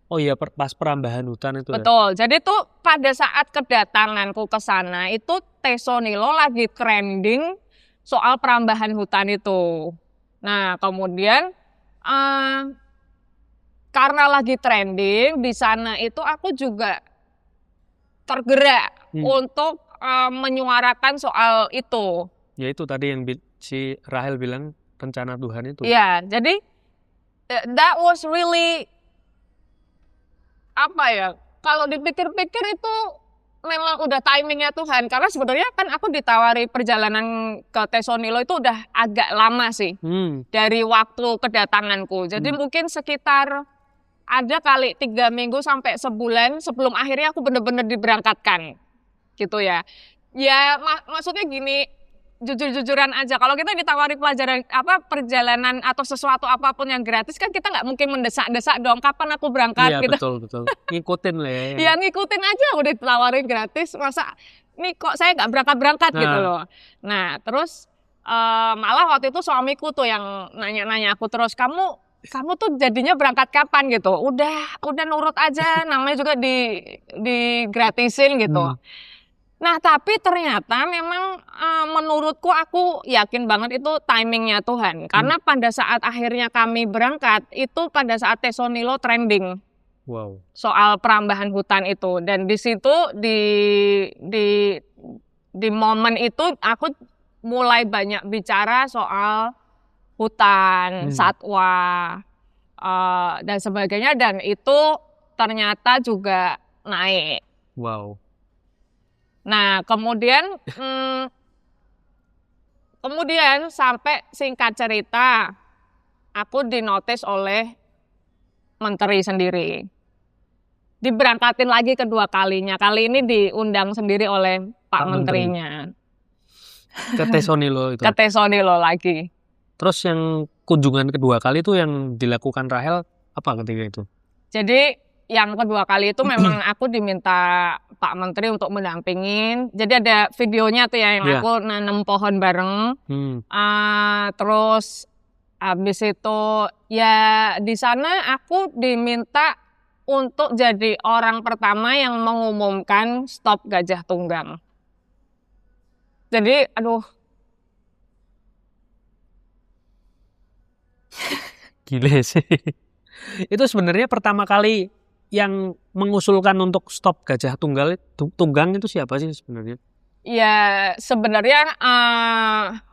S2: Oh iya, pas perambahan hutan itu ya.
S1: Betul. Jadi tuh pada saat kedatanganku ke sana itu Tesonilo lagi trending soal perambahan hutan itu. Nah, kemudian karena lagi trending di sana itu aku juga tergerak untuk menyuarakan soal itu.
S2: Ya itu tadi yang si Rahel bilang rencana Tuhan itu.
S1: Iya, jadi that was really apa ya? Kalau dipikir-pikir itu memang udah timingnya Tuhan. Karena sebenarnya kan aku ditawari perjalanan ke Tesonilo itu udah agak lama sih dari waktu kedatanganku. Jadi mungkin sekitar ada kali 3 minggu sampai sebulan sebelum akhirnya aku bener-bener diberangkatkan, gitu ya. Ya maksudnya gini. Jujur-jujuran aja, kalau kita ditawari pelajaran perjalanan atau sesuatu apapun yang gratis kan kita nggak mungkin mendesak-desak dong kapan aku berangkat.
S2: Iya,
S1: gitu.
S2: betul ngikutin lah ya.
S1: Ya ngikutin aja, udah ditawarin gratis, masa nih kok saya nggak berangkat gitu loh. Nah terus malah waktu itu suamiku tuh yang nanya-nanya aku terus, kamu tuh jadinya berangkat kapan gitu? Udah nurut aja, namanya juga di gratisin gitu. Nah, tapi ternyata memang menurutku aku yakin banget itu timingnya Tuhan. Karena pada saat akhirnya kami berangkat, itu pada saat Tesonilo trending.
S2: Wow.
S1: Soal perambahan hutan itu. Dan di situ, di momen itu aku mulai banyak bicara soal hutan, satwa, dan sebagainya. Dan itu ternyata juga naik.
S2: Wow.
S1: Nah, kemudian sampai singkat cerita, aku dinotis oleh menteri sendiri. Diberangkatin lagi kedua kalinya. Kali ini diundang sendiri oleh Pak Menterinya.
S2: Ke Tesonilo itu?
S1: Ke Tesonilo lagi.
S2: Terus yang kunjungan kedua kali itu yang dilakukan Rahel apa ketika itu?
S1: Jadi yang kedua kali itu memang aku diminta Pak Menteri untuk mendampingin. Jadi ada videonya tuh ya yang aku nanam pohon bareng. Terus habis itu ya di sana aku diminta untuk jadi orang pertama yang mengumumkan stop gajah tunggang. Jadi aduh.
S2: Gile sih. Itu sebenarnya pertama kali yang mengusulkan untuk stop gajah tunggang itu siapa sih sebenarnya?
S1: Ya sebenarnya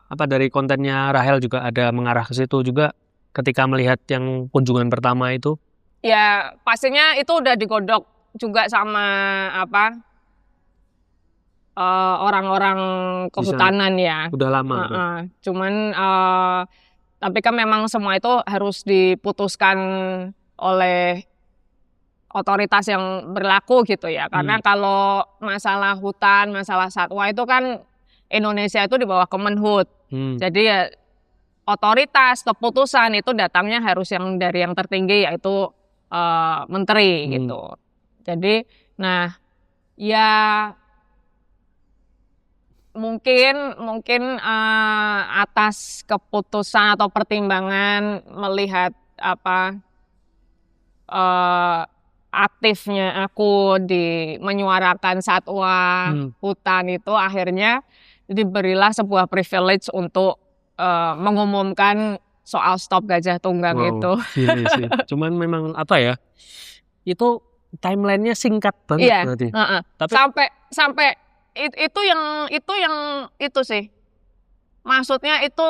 S2: apa dari kontennya Rahel juga ada mengarah ke situ juga ketika melihat yang kunjungan pertama itu?
S1: Ya pastinya itu udah digodok juga sama orang-orang kehutanan ya.
S2: Udah lama.
S1: Cuman tapi kan memang semua itu harus diputuskan oleh otoritas yang berlaku gitu ya. Karena kalau masalah hutan, masalah satwa itu kan Indonesia itu di bawah Kemenhut. Jadi ya otoritas keputusan itu datangnya harus dari yang tertinggi yaitu menteri gitu. Jadi nah ya mungkin atas keputusan atau pertimbangan melihat aktifnya aku di menyuarakan satwa hutan itu akhirnya diberilah sebuah privilege untuk mengumumkan soal stop gajah tunggang itu.
S2: Gini sih. Cuman memang itu timelinenya singkat banget berarti.
S1: Tapi sampai itu sih. Maksudnya itu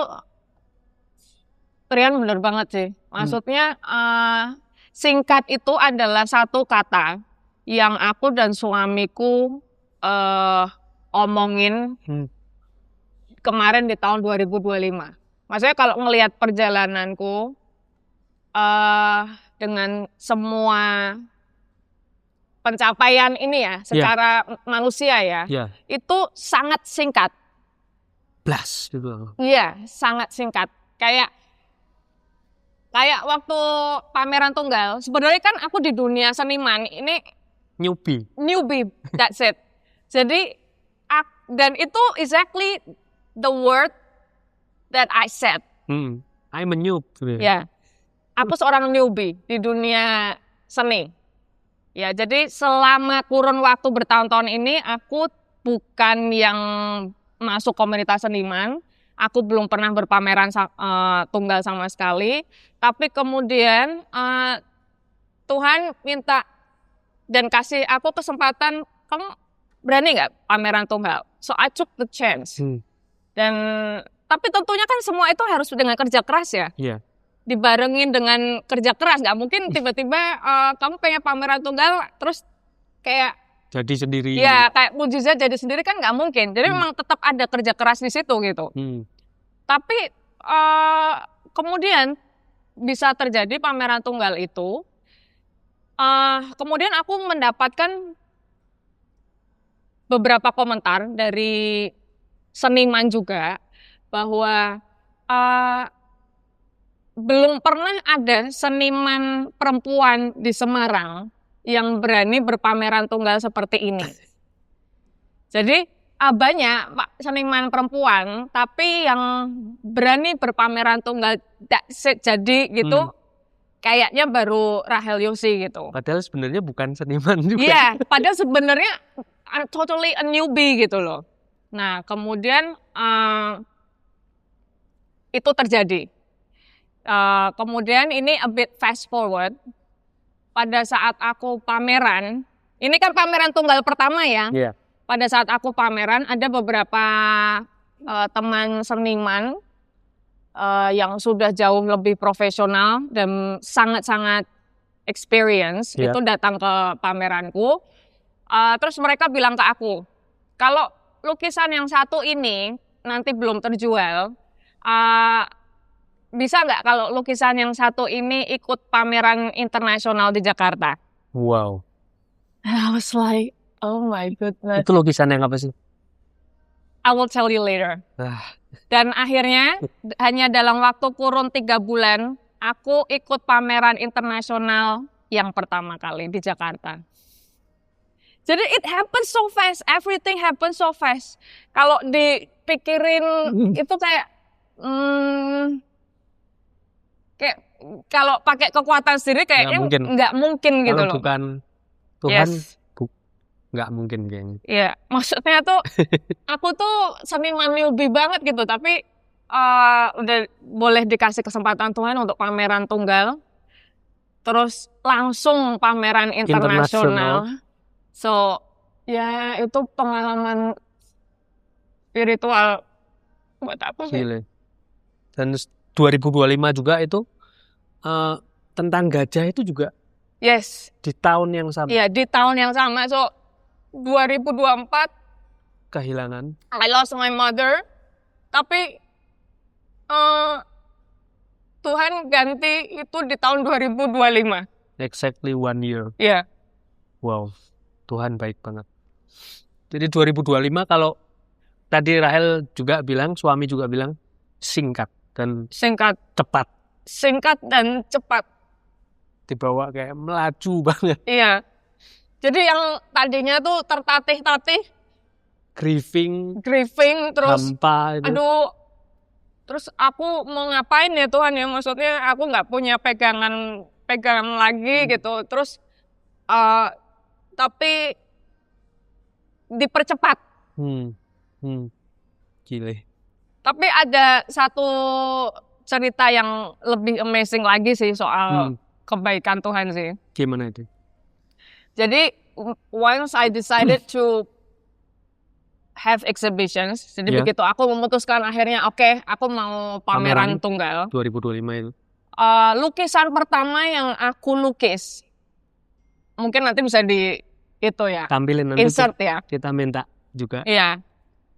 S1: Rian bener banget sih. Maksudnya singkat itu adalah satu kata yang aku dan suamiku omongin kemarin di tahun 2025. Maksudnya kalau ngelihat perjalananku dengan semua pencapaian ini ya, secara manusia ya, itu sangat singkat.
S2: Blas gitu.
S1: Iya, sangat singkat. Kayak waktu pameran tunggal, sebenarnya kan aku di dunia seniman ini newbie, that's it. Jadi dan itu exactly the word that I said.
S2: I'm a noob.
S1: Ya, aku seorang newbie di dunia seni. Ya, jadi selama kurun waktu bertahun-tahun ini aku bukan yang masuk komunitas seniman. Aku belum pernah berpameran tunggal sama sekali. Tapi kemudian Tuhan minta dan kasih aku kesempatan, kamu berani nggak pameran tunggal? So I took the chance. Dan tapi tentunya kan semua itu harus dengan kerja keras ya. Dibarengin dengan kerja keras, nggak mungkin tiba-tiba kamu pengen pameran tunggal terus kayak
S2: jadi sendiri.
S1: Ya kayak mujizat jadi sendiri kan nggak mungkin. Jadi memang tetap ada kerja keras di situ gitu. Tapi kemudian bisa terjadi pameran tunggal itu. Kemudian aku mendapatkan beberapa komentar dari seniman juga bahwa belum pernah ada seniman perempuan di Semarang yang berani berpameran tunggal seperti ini. Jadi banyak seniman perempuan, tapi yang berani berpameran tunggal jadi gitu, kayaknya baru Rahel Yosi gitu.
S2: Padahal sebenarnya bukan seniman juga.
S1: Iya, padahal sebenarnya totally a newbie gitu loh. Nah, kemudian itu terjadi. Kemudian ini a bit fast forward. Pada saat aku pameran, ini kan pameran tunggal pertama ya. Pada saat aku pameran ada beberapa teman seniman yang sudah jauh lebih profesional dan sangat-sangat experience itu datang ke pameranku. Terus mereka bilang ke aku, kalau lukisan yang satu ini nanti belum terjual, bisa nggak kalau lukisan yang satu ini ikut pameran internasional di Jakarta?
S2: Wow.
S1: And I was like, oh my goodness.
S2: Itu lukisan yang apa sih?
S1: I will tell you later. Dan akhirnya hanya dalam waktu kurun 3 bulan, aku ikut pameran internasional yang pertama kali di Jakarta. Jadi it happens so fast, everything happens so fast. Kalau dipikirin itu kayak kalau pakai kekuatan sendiri kayaknya nggak mungkin gitu loh.
S2: Kalau bukan Tuhan, nggak mungkin kayaknya.
S1: Iya, maksudnya tuh aku tuh seniman newbie banget gitu, tapi udah boleh dikasih kesempatan Tuhan untuk pameran tunggal, terus langsung pameran internasional. So ya itu pengalaman spiritual buat aku sih.
S2: Dan 2025 juga itu tentang gajah itu juga.
S1: Yes.
S2: Di tahun yang sama.
S1: Iya, di tahun yang sama. So 2024
S2: kehilangan.
S1: I lost my mother. Tapi Tuhan ganti itu di tahun 2025.
S2: Exactly 1 year.
S1: Iya.
S2: Wow, Tuhan baik banget. Jadi 2025 kalau tadi Rahel juga bilang, suami juga bilang singkat dan cepat.
S1: Singkat dan cepat.
S2: Dibawa kayak melaju banget.
S1: Iya. Jadi yang tadinya tuh tertatih-tatih. Grieving terus.
S2: Hampa itu.
S1: Aduh. Terus aku mau ngapain ya Tuhan ya? Maksudnya aku nggak punya pegangan lagi gitu. Terus tapi dipercepat.
S2: Gile.
S1: Tapi ada satu cerita yang lebih amazing lagi sih soal kebaikan Tuhan sih.
S2: Gimana itu?
S1: Jadi once I decided to have exhibitions, jadi begitu aku memutuskan akhirnya oke, aku mau pameran tunggal.
S2: 2025 itu.
S1: Lukisan pertama yang aku lukis, mungkin nanti bisa itu ya.
S2: Tampilin nanti.
S1: Insert ya.
S2: Kita minta juga.
S1: Iya.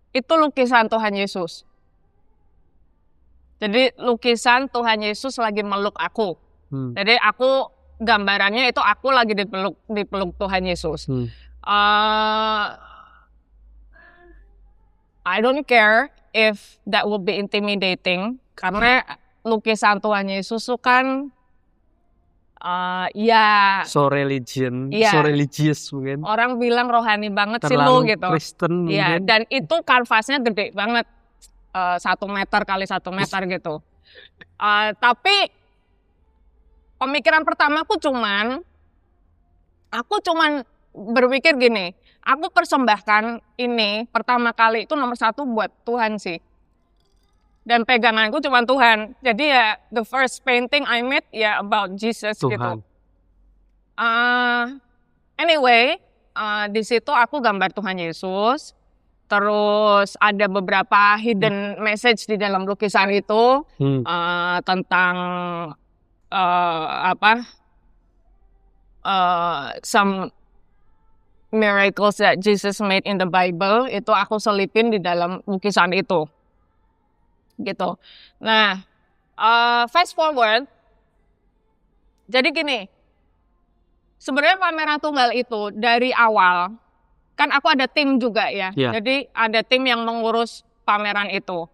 S1: Itu lukisan Tuhan Yesus. Jadi lukisan Tuhan Yesus lagi meluk aku.
S2: Hmm.
S1: Jadi aku gambarannya itu aku lagi dipeluk Tuhan Yesus. I don't care if that will be intimidating karena lukisan Tuhan Yesus itu kan ya
S2: So religion,
S1: Iya.
S2: so religious mungkin.
S1: orang bilang rohani banget sih lu
S2: Terlalu
S1: gitu.
S2: Kristen
S1: Ya,
S2: mungkin.
S1: dan itu kanvasnya gede banget, 1 meter kali 1 meter gitu. Tapi pemikiran pertamaku aku cuman berpikir gini, aku persembahkan ini pertama kali itu nomor 1 buat Tuhan sih. Dan peganganku cuma Tuhan. Jadi ya the first painting I made ya about Jesus gitu.
S2: Tuhan.
S1: Anyway, di situ aku gambar Tuhan Yesus. Terus ada beberapa hidden message di dalam lukisan itu tentang some miracles that Jesus made in the Bible, itu aku selipin di dalam lukisan itu. Gitu. Nah, fast forward. Jadi gini. Sebenarnya pameran tunggal itu dari awal kan aku ada tim juga ya.
S2: Yeah.
S1: Jadi ada tim yang mengurus pameran itu.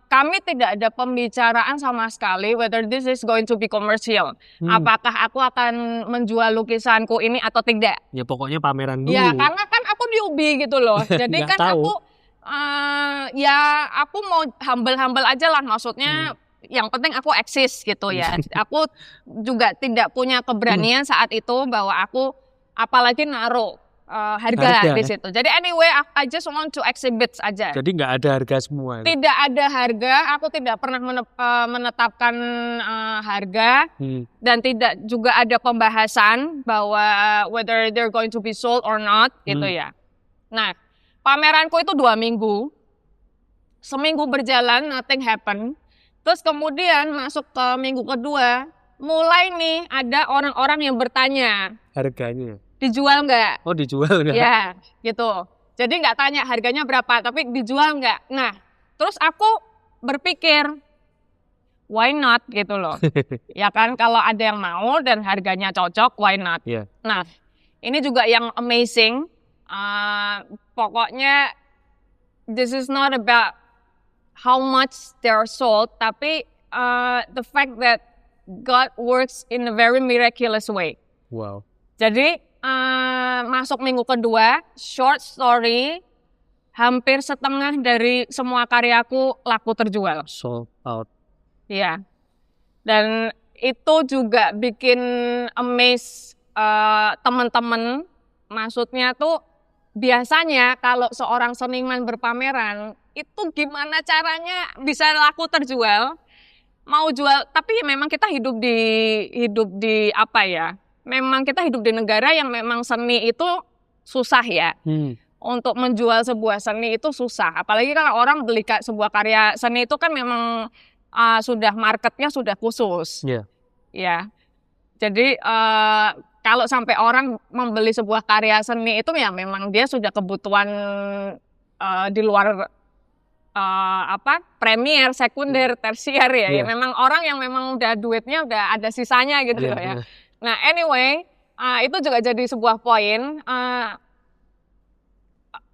S1: Kami tidak ada pembicaraan sama sekali whether this is going to be commercial. Apakah aku akan menjual lukisanku ini atau tidak?
S2: Ya pokoknya pameran dulu.
S1: Ya karena kan aku newbie gitu loh. Jadi
S2: Nggak
S1: kan
S2: tahu.
S1: aku aku mau humble aja lah, maksudnya yang penting aku eksis gitu ya. Aku juga tidak punya keberanian saat itu bahwa aku apalagi naruh harga di situ. Jadi anyway, I just want to exhibit aja.
S2: Jadi nggak ada harga semua.
S1: Tidak ada harga, aku tidak pernah menetapkan harga dan tidak juga ada pembahasan bahwa whether they're going to be sold or not gitu ya. Nah, pameranku itu 2 minggu. Seminggu berjalan, nothing happen. Terus kemudian masuk ke minggu kedua, mulai nih ada orang-orang yang bertanya.
S2: Harganya.
S1: Dijual nggak?
S2: Oh dijual nggak?
S1: Ya, gitu. Jadi nggak tanya harganya berapa, tapi dijual nggak? Nah, terus aku berpikir, why not gitu loh. Ya kan, kalau ada yang mau dan harganya cocok, why not?
S2: Yeah.
S1: Nah, ini juga yang amazing. Pokoknya this is not about how much they are sold, tapi the fact that God works in a very miraculous way.
S2: Wow.
S1: Jadi masuk minggu kedua, short story, hampir setengah dari semua karyaku laku terjual.
S2: Sold out.
S1: Iya. Dan itu juga bikin amaze teman-teman. Maksudnya tuh biasanya kalau seorang seniman berpameran, itu gimana caranya bisa laku terjual? Mau jual, tapi memang kita hidup di apa ya? Memang kita hidup di negara yang memang seni itu susah ya. Untuk menjual sebuah seni itu susah. Apalagi kalau orang beli sebuah karya seni itu kan memang sudah marketnya sudah khusus.
S2: Yeah.
S1: Ya. Jadi kalau sampai orang membeli sebuah karya seni itu ya memang dia sudah kebutuhan di luar premier, sekunder, tersier ya. Ya memang orang yang memang udah duitnya udah ada sisanya gitu loh ya. Nah anyway, itu juga jadi sebuah poin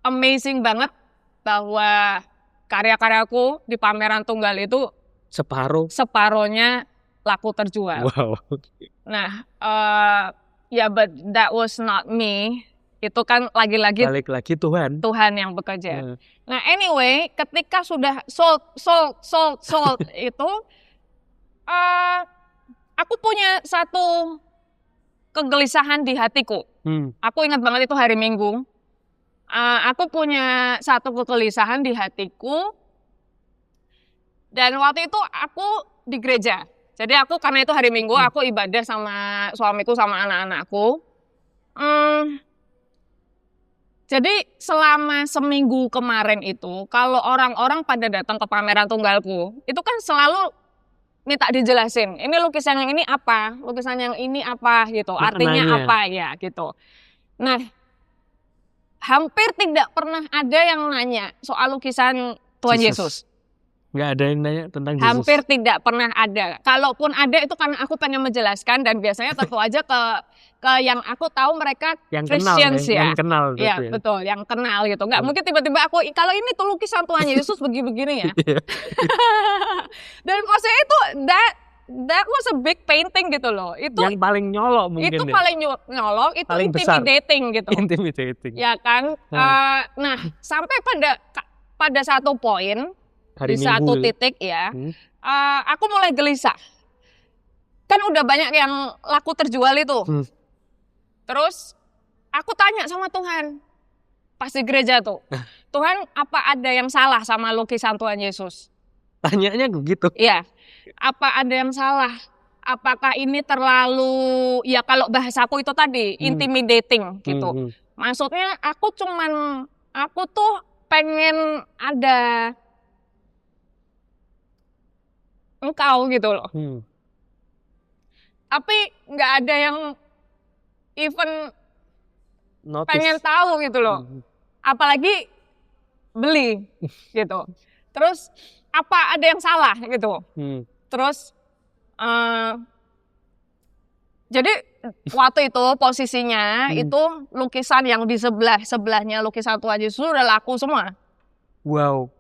S1: amazing banget bahwa karya-karyaku di pameran tunggal itu separuhnya laku terjual.
S2: Wow.
S1: Nah, but that was not me. Itu kan lagi-lagi
S2: balik lagi Tuhan
S1: yang bekerja. Nah, anyway, ketika sudah sold itu, aku punya satu kegelisahan di hatiku. Aku ingat banget itu hari Minggu. Aku punya satu kegelisahan di hatiku. Dan waktu itu aku di gereja. Jadi aku karena itu hari Minggu, aku ibadah sama suamiku sama anak-anakku. Jadi selama seminggu kemarin itu, kalau orang-orang pada datang ke pameran tunggalku, itu kan selalu minta dijelasin, ini lukisan yang ini apa, lukisan yang ini apa gitu, artinya apa ya gitu. Nah, hampir tidak pernah ada yang nanya soal lukisan Tuhan Yesus.
S2: Nggak ada yang nanya tentang Yesus.
S1: Hampir tidak pernah ada. Kalaupun ada itu karena aku pengen menjelaskan dan biasanya tentu aja ke yang aku tahu mereka
S2: Yang kenal,
S1: Christians ya.
S2: yang kenal.
S1: Iya,
S2: berarti ya.
S1: betul, yang kenal gitu. Nggak mungkin tiba-tiba aku kalau ini tuh lukisan Tuhan Yesus begini-begini ya.
S2: Iya.
S1: Dan maksudnya itu that was a big painting gitu loh. Itu
S2: Yang paling nyolok mungkin
S1: itu
S2: ya.
S1: paling nyolok, itu
S2: Paling besar.
S1: intimidating gitu.
S2: Intimidating.
S1: Ya kan? Nah, sampai pada satu poin
S2: Hari
S1: di
S2: Minggu
S1: satu
S2: ya.
S1: titik ya,
S2: Hmm.
S1: aku mulai gelisah. Kan udah banyak yang laku terjual itu. Terus aku tanya sama Tuhan, pas di gereja tuh, Tuhan apa ada yang salah sama lukisan Tuhan Yesus?
S2: Tanyanya begitu.
S1: Iya, apa ada yang salah? Apakah ini terlalu, ya kalau bahasaku itu tadi, intimidating gitu. Maksudnya aku tuh pengen ada engkau gitu loh. Tapi nggak ada yang even
S2: Notice.
S1: pengen tahu gitu loh. Apalagi beli gitu. Terus apa ada yang salah gitu. Terus jadi waktu itu posisinya itu lukisan yang di sebelahnya lukisan Tuhan Yesus udah laku semua.
S2: Wow.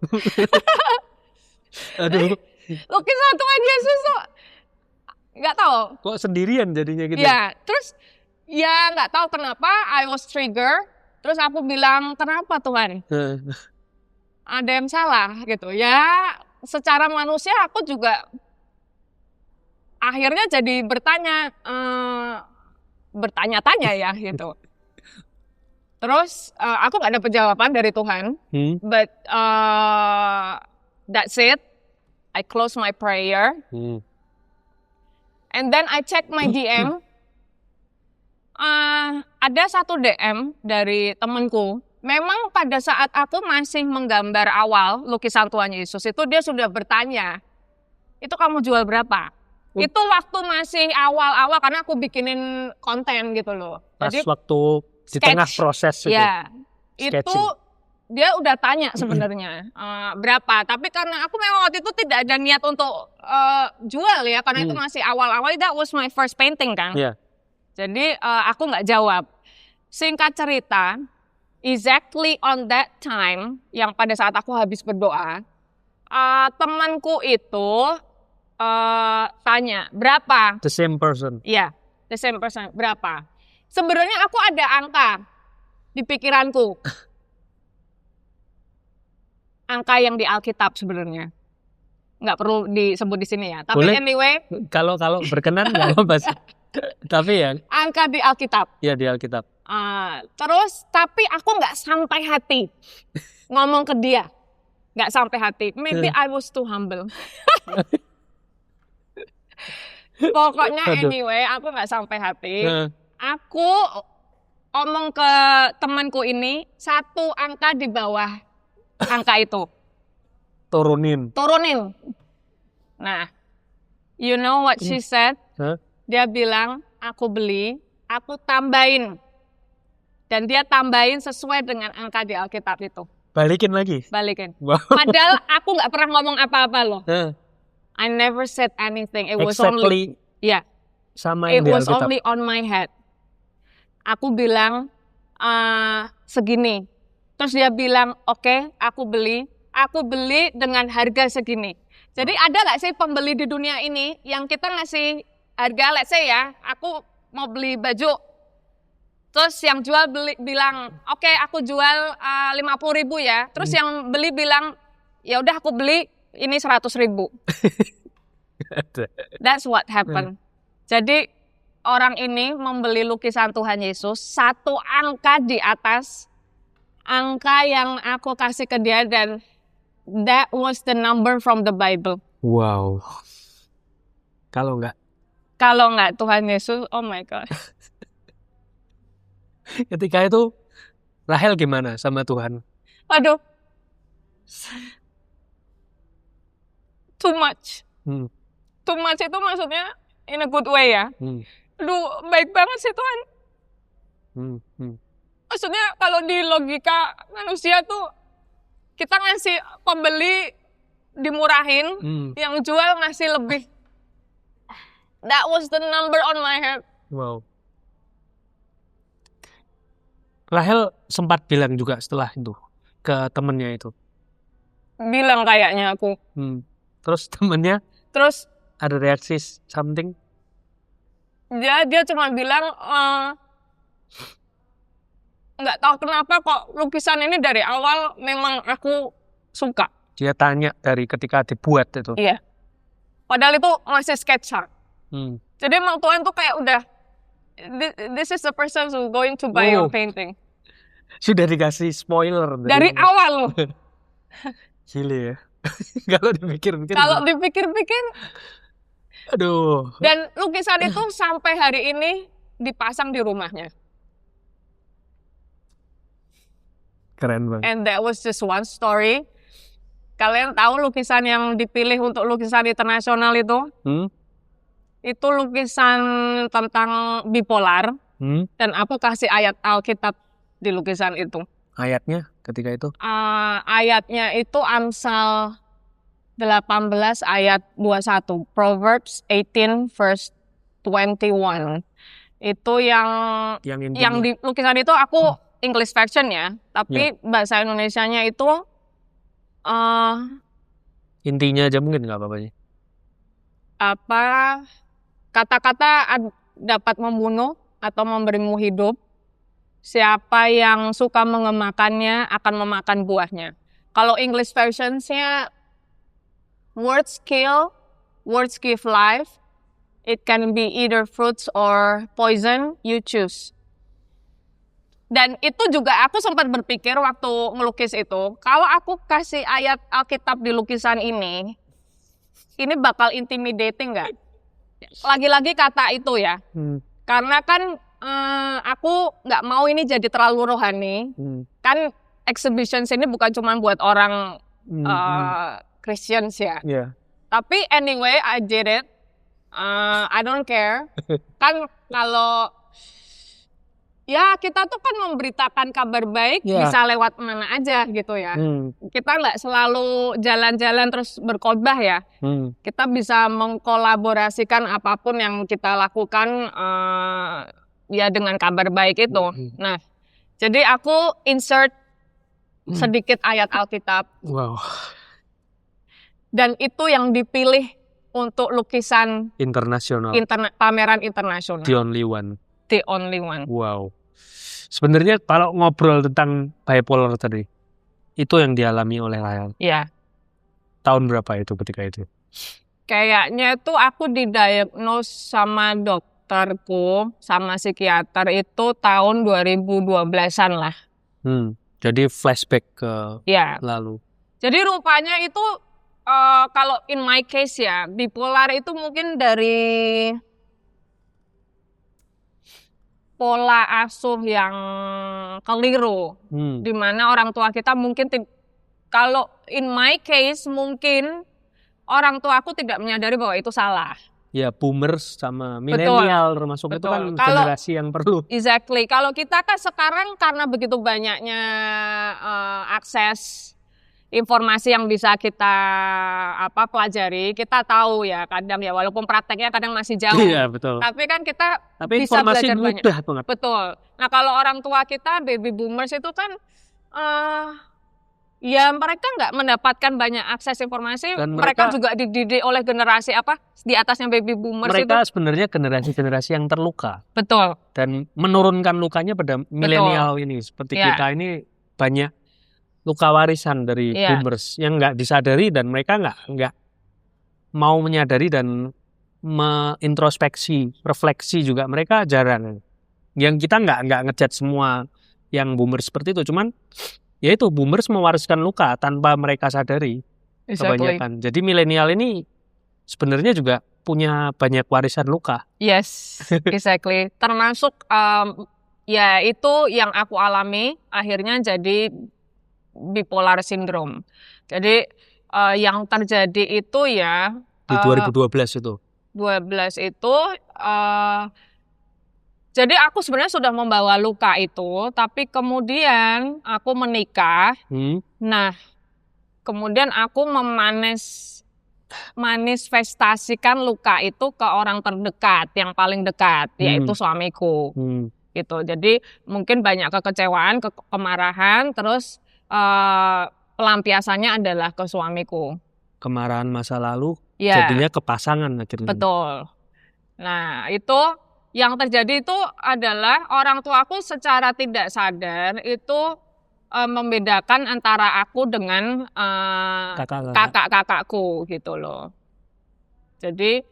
S2: Aduh.
S1: Lukisan Tuhan Yesus tuh nggak tahu.
S2: Kok sendirian jadinya gitu?
S1: Ya, terus ya nggak tahu kenapa I was trigger. Terus aku bilang, kenapa Tuhan? Ada yang salah gitu. Ya, secara manusia aku juga akhirnya jadi bertanya-tanya ya gitu. Terus aku nggak dapet jawaban dari Tuhan. But that's it. I close my prayer. And then I check my DM. Ada satu DM dari temanku. Memang pada saat aku masih menggambar awal lukisan Tuhan Yesus itu dia sudah bertanya, itu kamu jual berapa? Itu waktu masih awal-awal karena aku bikinin konten gitu loh.
S2: Pas
S1: Jadi
S2: waktu di tengah proses itu.
S1: Ya,
S2: sketching.
S1: itu dia udah tanya sebenarnya berapa. Tapi karena aku memang waktu itu tidak ada niat untuk jual ya, karena itu masih awal-awal. That was my first painting kan.
S2: Yeah.
S1: Jadi aku nggak jawab. Singkat cerita, exactly on that time, yang pada saat aku habis berdoa, temanku itu tanya, berapa?
S2: The same person.
S1: Iya, the same person, berapa? Sebenarnya aku ada angka di pikiranku. Angka yang di Alkitab sebenarnya. Nggak perlu disebut di sini ya. Tapi
S2: boleh?
S1: Anyway.
S2: Kalau berkenan nggak apa-apa sih. Tapi ya.
S1: Angka di Alkitab.
S2: Ya di Alkitab.
S1: Terus tapi aku nggak sampai hati ngomong ke dia. Nggak sampai hati. Maybe I was too humble. Pokoknya anyway aku nggak sampai hati. Aku omong ke temanku ini satu angka di bawah angka itu. Turunin. Nah, you know what she said? Dia bilang, aku beli, aku tambahin. Dan dia tambahin sesuai dengan angka di Alkitab itu.
S2: Balikin lagi?
S1: Balikin.
S2: Wow.
S1: Padahal aku nggak pernah ngomong apa-apa loh. I never said anything. It was only,
S2: sama yang
S1: it
S2: di
S1: was
S2: Alkitab.
S1: only on my head. Aku bilang segini. Terus dia bilang, oke, aku beli dengan harga segini. Jadi ada nggak sih pembeli di dunia ini yang kita ngasih harga, let's say ya, aku mau beli baju, terus yang jual bilang, oke, aku jual 50.000 ya, terus yang beli bilang, ya udah aku beli ini 100.000. That's what happened. Jadi orang ini membeli lukisan Tuhan Yesus satu angka di atas angka yang aku kasih ke dia, dan that was the number from the Bible.
S2: Wow. Kalau nggak
S1: Tuhan Yesus, oh my God.
S2: Ketika itu Rahel gimana sama Tuhan?
S1: Aduh, too much. Too much itu maksudnya in a good way ya. Aduh, baik banget sih Tuhan. Maksudnya kalau di logika manusia tuh kita ngasih pembeli dimurahin, yang jual ngasih lebih. That was the number on my head.
S2: Wow. Rahel sempat bilang juga setelah itu ke temennya itu.
S1: Bilang kayaknya aku.
S2: Terus temennya
S1: Terus
S2: ada reaksi something?
S1: dia cuma bilang nggak tahu kenapa kok lukisan ini dari awal memang aku suka.
S2: Dia tanya dari ketika dibuat itu.
S1: Iya. Padahal itu masih sketsa. Jadi emang Tuhan tuh kayak udah, this is the person who's going to buy your painting.
S2: Sudah dikasih spoiler.
S1: Dari awal loh.
S2: Gile ya. Kalau dipikir-pikir. Aduh.
S1: Dan lukisan itu sampai hari ini dipasang di rumahnya.
S2: Keren banget.
S1: And that was just one story. Kalian tahu lukisan yang dipilih untuk lukisan internasional itu? Itu lukisan tentang bipolar. Dan aku kasih ayat Alkitab di lukisan itu.
S2: Ayatnya ketika itu?
S1: Ayatnya itu Amsal 18 ayat 21. Proverbs 18 verse 21. Itu yang di lukisan itu aku English version ya, tapi bahasa Indonesianya itu
S2: intinya aja mungkin nggak apa-apa sih.
S1: Kata-kata dapat membunuh atau memberimu hidup. Siapa yang suka mengemakannya akan memakan buahnya. Kalau English version-nya words kill, words give life. It can be either fruits or poison, you choose. Dan itu juga aku sempat berpikir waktu ngelukis itu, kalau aku kasih ayat Alkitab di lukisan ini bakal intimidating nggak? Lagi-lagi kata itu ya, karena kan aku nggak mau ini jadi terlalu rohani. Kan exhibitions ini bukan cuma buat orang Christians ya. Tapi anyway, I did it. I don't care. Kan kalau ya kita tuh kan memberitakan kabar baik bisa lewat mana aja gitu ya. Kita nggak selalu jalan-jalan terus berkhotbah ya. Kita bisa mengkolaborasikan apapun yang kita lakukan ya dengan kabar baik itu. Nah, jadi aku insert sedikit ayat Alkitab.
S2: Wow.
S1: Dan itu yang dipilih untuk lukisan
S2: internasional.
S1: Pameran internasional.
S2: The only one.
S1: The only one.
S2: Wow. Sebenarnya kalau ngobrol tentang bipolar tadi, itu yang dialami oleh Rahel.
S1: Iya.
S2: Tahun berapa itu ketika itu?
S1: Kayaknya itu aku didiagnos sama dokterku, sama psikiater itu tahun 2012-an lah.
S2: Jadi flashback ke lalu.
S1: Jadi rupanya itu kalau in my case ya, bipolar itu mungkin dari pola asuh yang keliru, di mana orang tua kita mungkin kalau in my case mungkin orang tua aku tidak menyadari bahwa itu salah.
S2: Ya, boomers sama milenial termasuk itu kan generasi yang perlu.
S1: Exactly. Kalau kita kan sekarang karena begitu banyaknya akses informasi yang bisa kita pelajari, kita tahu ya kadang ya walaupun prakteknya kadang masih jauh.
S2: Iya, betul.
S1: Tapi kan kita bisa
S2: informasi
S1: belajar
S2: mudah
S1: banyak.
S2: Banget.
S1: Betul. Nah, kalau orang tua kita baby boomers itu kan ya mereka nggak mendapatkan banyak akses informasi. Dan mereka juga dididik oleh generasi di atasnya baby boomers.
S2: Mereka sebenarnya generasi-generasi yang terluka.
S1: Betul.
S2: Dan menurunkan lukanya pada milenial ini. Seperti kita ini banyak luka warisan dari boomers yang nggak disadari dan mereka nggak mau menyadari dan introspeksi, refleksi juga mereka jarang. Yang kita nggak ngejat semua yang boomers seperti itu, cuman ya itu boomers mewariskan luka tanpa mereka sadari kebanyakan. Jadi milenial ini sebenarnya juga punya banyak warisan luka.
S1: Yes, exactly. Termasuk ya itu yang aku alami akhirnya jadi bipolar syndrome. Jadi yang terjadi itu ya
S2: di 2012 itu.
S1: 12 itu jadi aku sebenarnya sudah membawa luka itu, tapi kemudian aku menikah. Nah, Kemudian aku manifestasikan luka itu ke orang terdekat, yang paling dekat, yaitu suamiku. Gitu. Jadi mungkin banyak kekecewaan, kemarahan, terus pelampiasannya adalah ke suamiku.
S2: Kemarahan masa lalu jadinya ke pasangan akhirnya.
S1: Betul. Nah, itu yang terjadi itu adalah orang tuaku secara tidak sadar itu membedakan antara aku dengan kakak-kakakku gitu loh. Jadi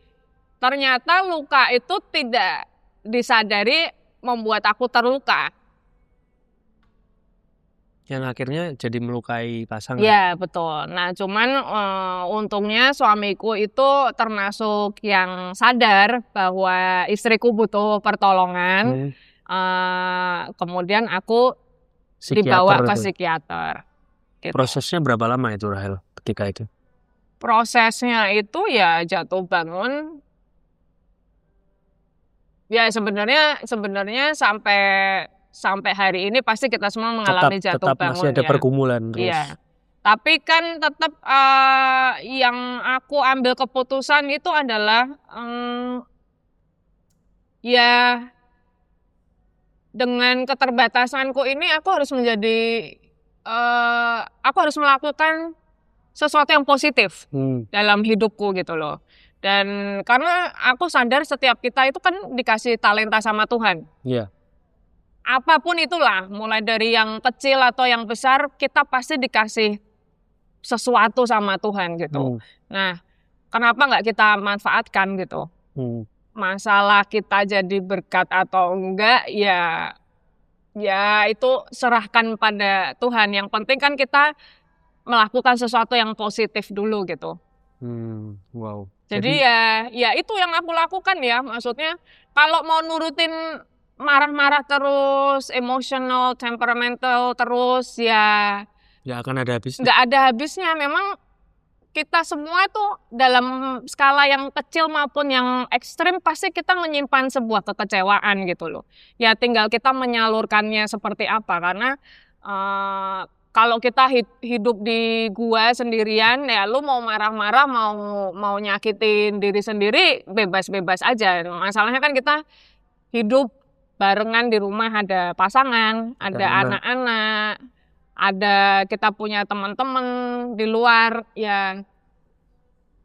S1: ternyata luka itu tidak disadari membuat aku terluka.
S2: Yang akhirnya jadi melukai pasangan.
S1: Ya, betul. Nah, cuman untungnya suamiku itu termasuk yang sadar bahwa istriku butuh pertolongan. Kemudian aku dibawa ke psikiater.
S2: Gitu. Prosesnya berapa lama itu, Rahel, ketika itu?
S1: Prosesnya itu ya jatuh bangun. Ya sebenarnya sampai hari ini pasti kita semua mengalami jatuh bangun.
S2: Masih ada pergumulan terus.
S1: Iya. Tapi kan tetap yang aku ambil keputusan itu adalah ya dengan keterbatasanku ini aku harus aku harus melakukan sesuatu yang positif dalam hidupku gitu loh. Dan karena aku sadar setiap kita itu kan dikasih talenta sama Tuhan.
S2: Iya.
S1: Apapun itulah, mulai dari yang kecil atau yang besar, kita pasti dikasih sesuatu sama Tuhan gitu. Nah, kenapa nggak kita manfaatkan gitu? Masalah kita jadi berkat atau enggak, ya itu serahkan pada Tuhan. Yang penting kan kita melakukan sesuatu yang positif dulu gitu.
S2: Wow.
S1: Jadi ya itu yang aku lakukan ya. Maksudnya kalau mau nurutin marah-marah terus, emotional, temperamental terus, ya
S2: nggak akan ada habisnya.
S1: Nggak ada habisnya. Memang kita semua tuh dalam skala yang kecil maupun yang ekstrim pasti kita menyimpan sebuah kekecewaan gitu loh. Ya tinggal kita menyalurkannya seperti apa. Karena kalau kita hidup di gua sendirian, ya lu mau marah-marah, mau nyakitin diri sendiri, bebas-bebas aja. Masalahnya kan kita hidup barengan di rumah, ada pasangan, ada anak-anak, ada kita punya teman-teman di luar, ya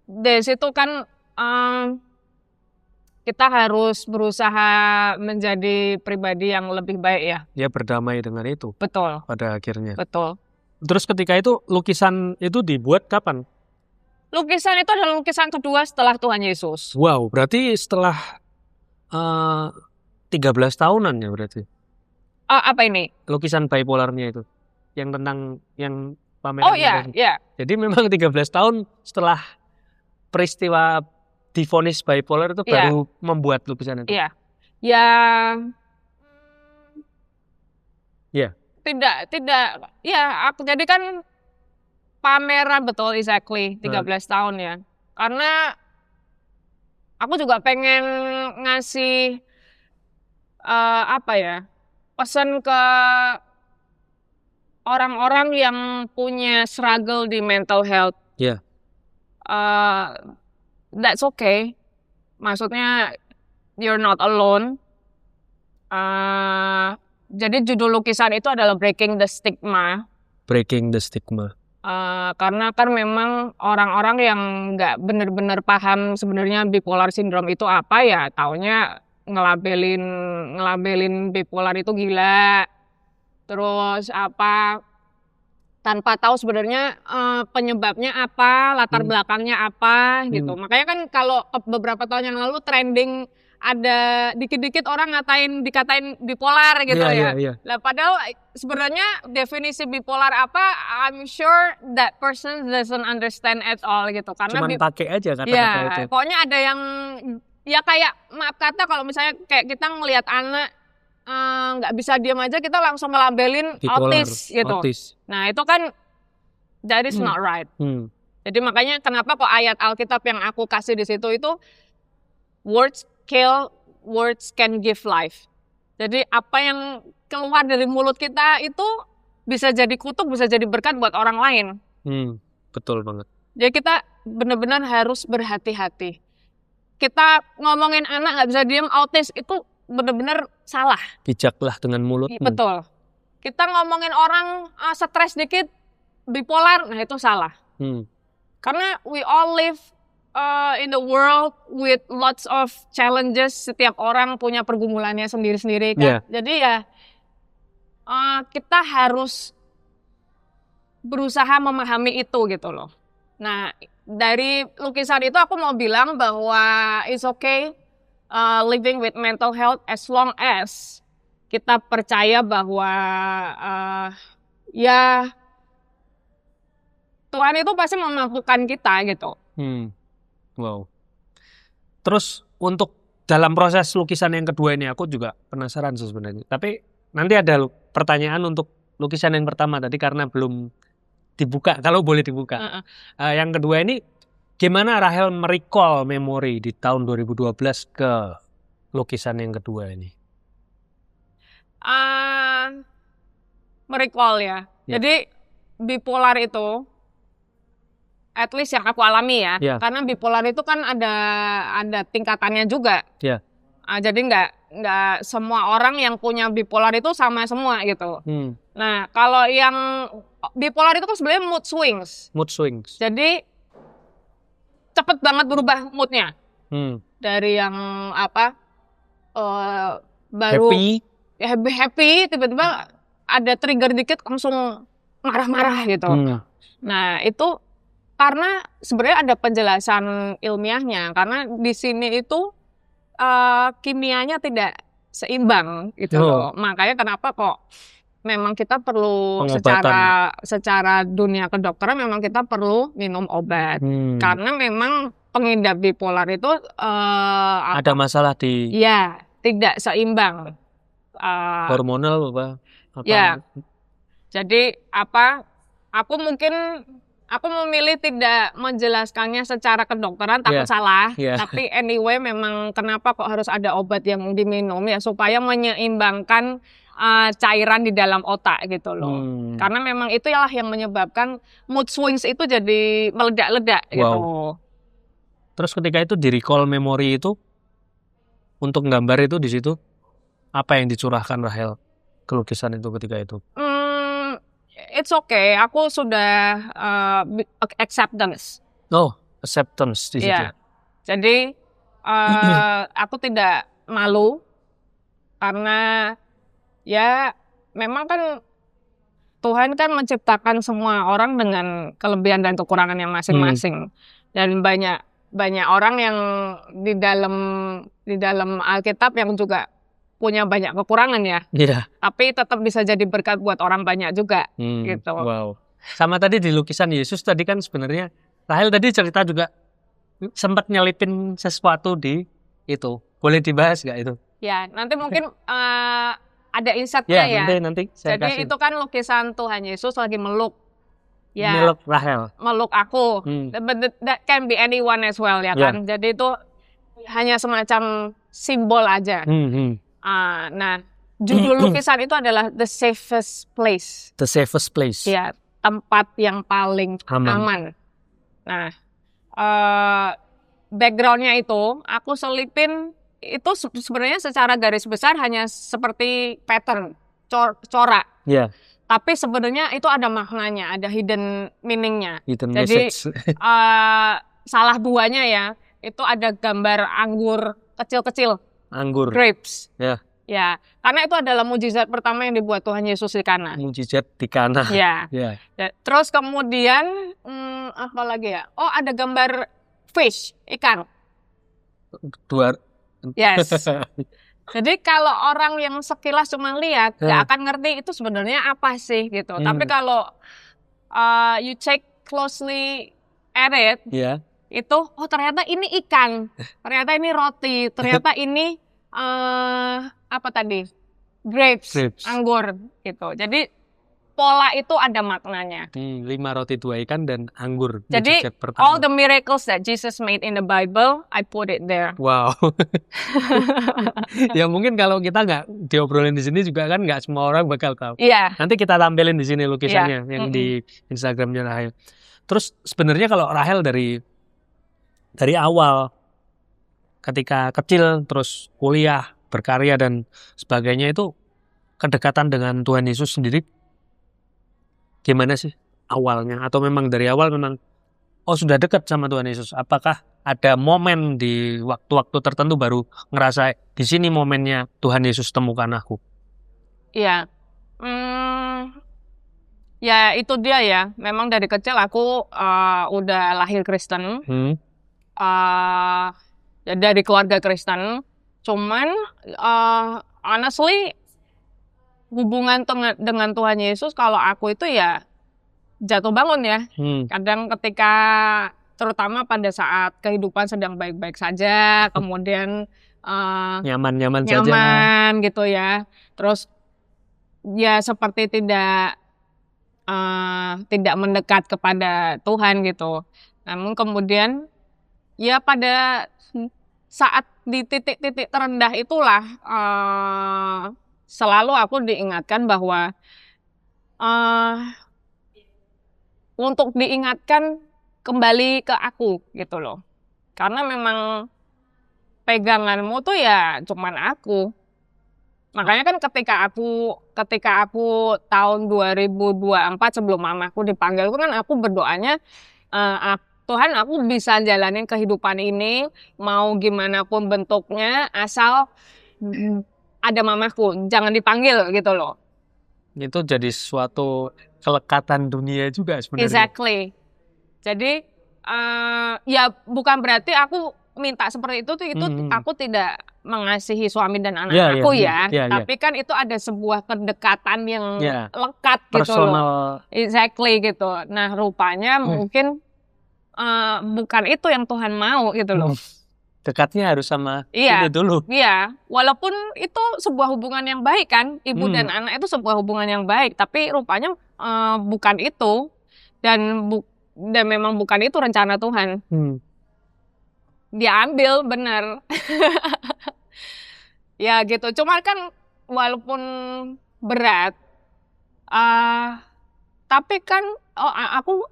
S1: dari situ kan kita harus berusaha menjadi pribadi yang lebih baik ya.
S2: Ya berdamai dengan itu.
S1: Betul.
S2: Pada akhirnya.
S1: Betul.
S2: Terus ketika itu lukisan itu dibuat kapan?
S1: Lukisan itu adalah lukisan kedua setelah Tuhan Yesus.
S2: Wow, berarti setelah 13 tahunan ya berarti.
S1: Apa ini?
S2: Lukisan bipolarnya itu. Yang tentang yang pameran.
S1: Oh iya.
S2: Jadi memang 13 tahun setelah peristiwa divonis bipolar itu baru membuat lukisan itu.
S1: Iya.
S2: Ya.
S1: Tidak. Ya, aku jadi kan pameran betul exactly 13 tahun ya. Karena aku juga pengen ngasih pesan ke orang-orang yang punya struggle di mental health.
S2: Iya.
S1: That's okay. Maksudnya you're not alone. Jadi judul lukisan itu adalah Breaking the Stigma.
S2: Breaking the Stigma.
S1: Karena kan memang orang-orang yang nggak benar-benar paham sebenarnya bipolar syndrome itu apa ya, taunya ngelabelin bipolar itu gila. Terus tanpa tahu sebenarnya penyebabnya apa, latar belakangnya apa gitu. Makanya kan kalau beberapa tahun yang lalu trending ada dikit-dikit orang dikatain bipolar gitu ya. Lah padahal sebenarnya definisi bipolar apa, I'm sure that person doesn't understand at all gitu. Karena
S2: cuman pakai aja kata-kata itu.
S1: Pokoknya ada yang ya kayak maaf kata kalau misalnya kayak kita ngelihat anak nggak bisa diam aja kita langsung ngelabelin autis gitu. Nah itu kan that is not right. Jadi makanya kenapa kok ayat Alkitab yang aku kasih di situ itu words kill, words can give life. Jadi apa yang keluar dari mulut kita itu bisa jadi kutuk, bisa jadi berkat buat orang lain.
S2: Betul banget.
S1: Jadi kita benar-benar harus berhati-hati. Kita ngomongin anak nggak bisa diem autis itu benar-benar salah.
S2: Bijaklah dengan mulutmu.
S1: Betul. Kita ngomongin orang stres dikit bipolar, nah itu salah. Karena we all live in the world with lots of challenges. Setiap orang punya pergumulannya sendiri-sendiri kan. Jadi ya kita harus berusaha memahami itu gitu loh. Nah, dari lukisan itu aku mau bilang bahwa it's okay living with mental health as long as kita percaya bahwa ya Tuhan itu pasti memampukan kita gitu.
S2: Wow. Terus untuk dalam proses lukisan yang kedua ini aku juga penasaran sebenarnya. Tapi nanti ada pertanyaan untuk lukisan yang pertama tadi karena belum dibuka, kalau boleh dibuka. Yang kedua ini, gimana Rahel merecall memori di tahun 2012 ke lukisan yang kedua ini?
S1: Merecall ya. Jadi bipolar itu, at least yang aku alami ya, karena bipolar itu kan ada tingkatannya juga. Jadi nggak semua orang yang punya bipolar itu sama semua gitu. Nah, kalau yang bipolar itu kan sebenarnya mood swings. Jadi cepet banget berubah moodnya. Dari yang baru happy tiba-tiba ada trigger dikit langsung marah-marah gitu. Nah, itu karena sebenarnya ada penjelasan ilmiahnya, karena di sini itu kimianya tidak seimbang gitu loh. Makanya kenapa kok memang kita perlu secara dunia kedokteran memang kita perlu minum obat. Karena memang pengidap bipolar itu
S2: ada masalah di
S1: tidak seimbang.
S2: Hormonal apa?
S1: Jadi aku memilih tidak menjelaskannya secara kedokteran, takut salah. Tapi anyway, memang kenapa kok harus ada obat yang diminum ya supaya menyeimbangkan cairan di dalam otak gitu loh. Karena memang itu lah yang menyebabkan mood swings itu jadi meledak-ledak gitu.
S2: Terus ketika itu di recall memori itu untuk gambar itu di situ apa yang dicurahkan Rahel ke lukisan itu ketika itu?
S1: It's okay, aku sudah acceptance.
S2: Acceptance di situ.
S1: Jadi aku tidak malu karena ya memang kan Tuhan kan menciptakan semua orang dengan kelebihan dan kekurangan yang masing-masing. Dan banyak orang yang di dalam Alkitab yang juga punya banyak kekurangan ya. Tapi tetap bisa jadi berkat buat orang banyak juga gitu.
S2: Wow. Sama tadi di lukisan Yesus tadi kan sebenarnya Rahel tadi cerita juga sempat nyelipin sesuatu di itu. Boleh dibahas nggak itu?
S1: Ya, nanti mungkin ada insight-nya ya.
S2: Nanti saya
S1: jadi
S2: kasih.
S1: Itu kan lukisan Tuhan Yesus lagi meluk.
S2: Meluk Rahel.
S1: Meluk aku. But that can be anyone as well ya kan. Jadi itu hanya semacam simbol aja. Nah, judul lukisan itu adalah The Safest Place.
S2: The Safest Place.
S1: Ya, tempat yang paling aman. Nah, backgroundnya itu aku selipin itu sebenarnya secara garis besar hanya seperti pattern, corak. Tapi sebenarnya itu ada maknanya, ada hidden meaningnya. Jadi salah duanya ya, itu ada gambar anggur kecil-kecil.
S2: Anggur.
S1: Grapes. Ya, karena itu adalah mujizat pertama yang dibuat Tuhan Yesus di Kana.
S2: Mujizat di Kana.
S1: Terus kemudian apa lagi ya? Oh, ada gambar fish, ikan. Yes. Jadi kalau orang yang sekilas cuma lihat, nggak akan ngerti itu sebenarnya apa sih gitu. Tapi kalau you check closely at it, itu ternyata ini ikan, ternyata ini roti, ternyata ini apa tadi? Grapes, anggur gitu. Jadi pola itu ada maknanya.
S2: 5 roti 2 ikan dan anggur.
S1: Jadi all the miracles that Jesus made in the Bible, I put it there.
S2: Wow. Ya mungkin kalau kita nggak diobrolin di sini juga kan nggak semua orang bakal tahu. Nanti kita tampilin di sini lukisannya yang di Instagramnya Rahel. Terus sebenarnya kalau Rahel dari awal ketika kecil terus kuliah, berkarya dan sebagainya itu kedekatan dengan Tuhan Yesus sendiri gimana sih awalnya? Atau memang dari awal memang sudah dekat sama Tuhan Yesus? Apakah ada momen di waktu-waktu tertentu baru ngerasa di sini momennya Tuhan Yesus temukan aku?
S1: Iya. Ya itu dia ya. Memang dari kecil aku udah lahir Kristen. Dari keluarga Kristen. Cuman honestly hubungan dengan Tuhan Yesus kalau aku itu ya jatuh bangun ya. Kadang ketika terutama pada saat kehidupan sedang baik-baik saja, kemudian
S2: nyaman saja.
S1: Nyaman gitu ya. Terus ya seperti tidak mendekat kepada Tuhan gitu. Namun kemudian ya pada saat di titik-titik terendah itulah selalu aku diingatkan bahwa untuk diingatkan kembali ke aku gitu loh. Karena memang peganganmu tuh ya cuman aku. Makanya kan ketika aku tahun 2024 sebelum mamaku dipanggil kan aku berdoanya Tuhan aku bisa jalanin kehidupan ini mau gimana pun bentuknya asal ada mamaku, jangan dipanggil gitu loh.
S2: Itu jadi suatu kelekatan dunia juga sebenarnya.
S1: Exactly. Jadi ya bukan berarti aku minta seperti itu aku tidak mengasihi suami dan anak aku ya. Tapi kan itu ada sebuah kedekatan yang lekat gitu loh. Exactly gitu. Nah rupanya mungkin bukan itu yang Tuhan mau gitu loh.
S2: Dekatnya harus sama itu dulu.
S1: Iya, walaupun itu sebuah hubungan yang baik kan, ibu dan anak itu sebuah hubungan yang baik, tapi rupanya bukan itu dan memang bukan itu rencana Tuhan. Dia ambil benar. Ya gitu. Cuma kan walaupun berat, tapi kan aku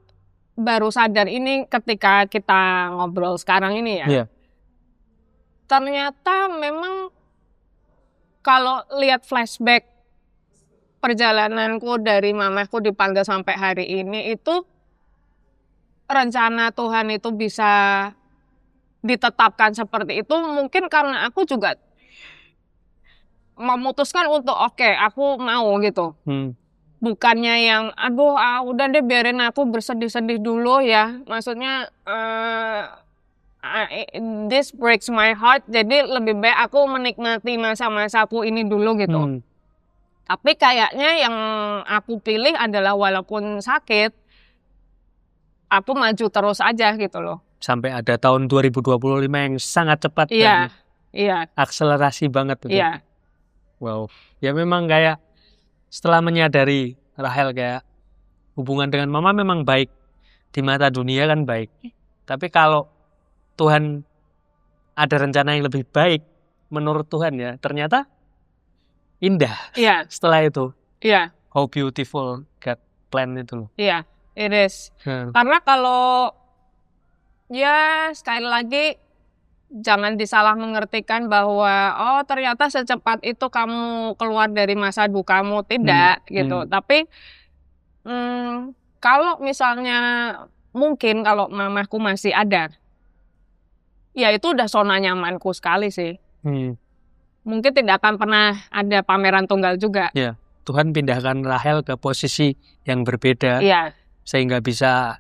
S1: baru sadar ini ketika kita ngobrol sekarang ini ya. Ternyata memang kalau lihat flashback perjalananku dari mamaku dipanggil sampai hari ini itu rencana Tuhan itu bisa ditetapkan seperti itu mungkin karena aku juga memutuskan untuk oke, aku mau gitu. Bukannya yang udah deh biarin aku bersedih-sedih dulu ya. Maksudnya this breaks my heart, jadi lebih baik aku menikmati masa-masaku ini dulu gitu. Tapi kayaknya yang aku pilih adalah walaupun sakit, aku maju terus aja gitu loh.
S2: Sampai ada tahun 2025 yang sangat cepat dan akselerasi banget gitu. Wow, ya memang kayak setelah menyadari Rahel kayak hubungan dengan mama memang baik di mata dunia kan baik. Tapi kalau Tuhan ada rencana yang lebih baik menurut Tuhan ya, ternyata indah. Setelah itu. How beautiful God plan itu loh.
S1: It is. Karena kalau ya sekali lagi jangan disalah mengertikan bahwa ternyata secepat itu kamu keluar dari masa dukamu, tidak gitu. Tapi kalau misalnya mungkin kalau mamaku masih ada, ya itu udah zona nyamanku sekali sih. Mungkin tidak akan pernah ada pameran tunggal juga.
S2: Tuhan pindahkan Rahel ke posisi yang berbeda. Sehingga bisa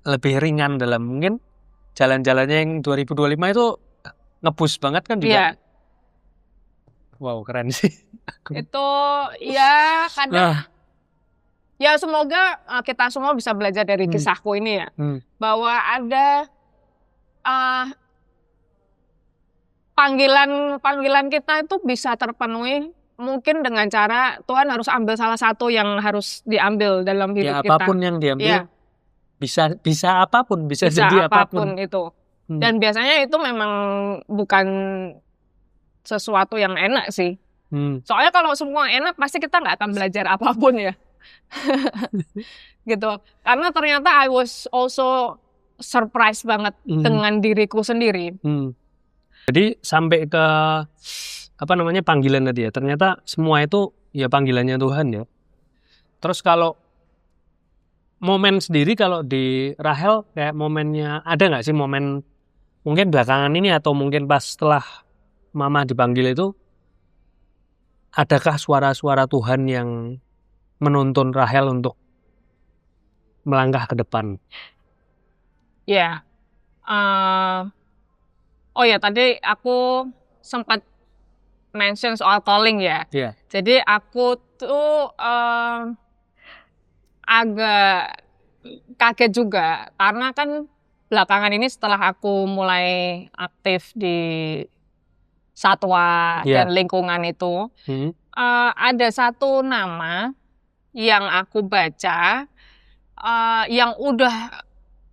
S2: lebih ringan dalam mungkin jalan-jalannya yang 2025 itu ngebus banget kan juga. Wow, keren sih.
S1: Itu ya kadang ya semoga kita semua bisa belajar dari kisahku ini ya. Bahwa ada panggilan kita itu bisa terpenuhi mungkin dengan cara Tuhan harus ambil salah satu yang harus diambil dalam hidup kita.
S2: Apapun yang diambil bisa apapun, bisa jadi apapun
S1: itu. Dan biasanya itu memang bukan sesuatu yang enak sih. Soalnya kalau semua enak pasti kita nggak akan belajar apapun ya. gitu. Karena ternyata I was also surprised banget dengan diriku sendiri.
S2: Jadi sampai ke panggilan tadi ya. Ternyata semua itu ya panggilannya Tuhan ya. Terus kalau momen sendiri kalau di Rahel kayak momennya ada nggak sih momen mungkin belakangan ini atau mungkin pas setelah Mama dipanggil itu adakah suara-suara Tuhan yang menuntun Rahel untuk melangkah ke depan?
S1: Ya, oh ya tadi aku sempat mention soal calling ya.
S2: Iya.
S1: Jadi aku tuh agak kaget juga karena kan belakangan ini setelah aku mulai aktif di satwa dan lingkungan itu, ada satu nama yang aku baca yang udah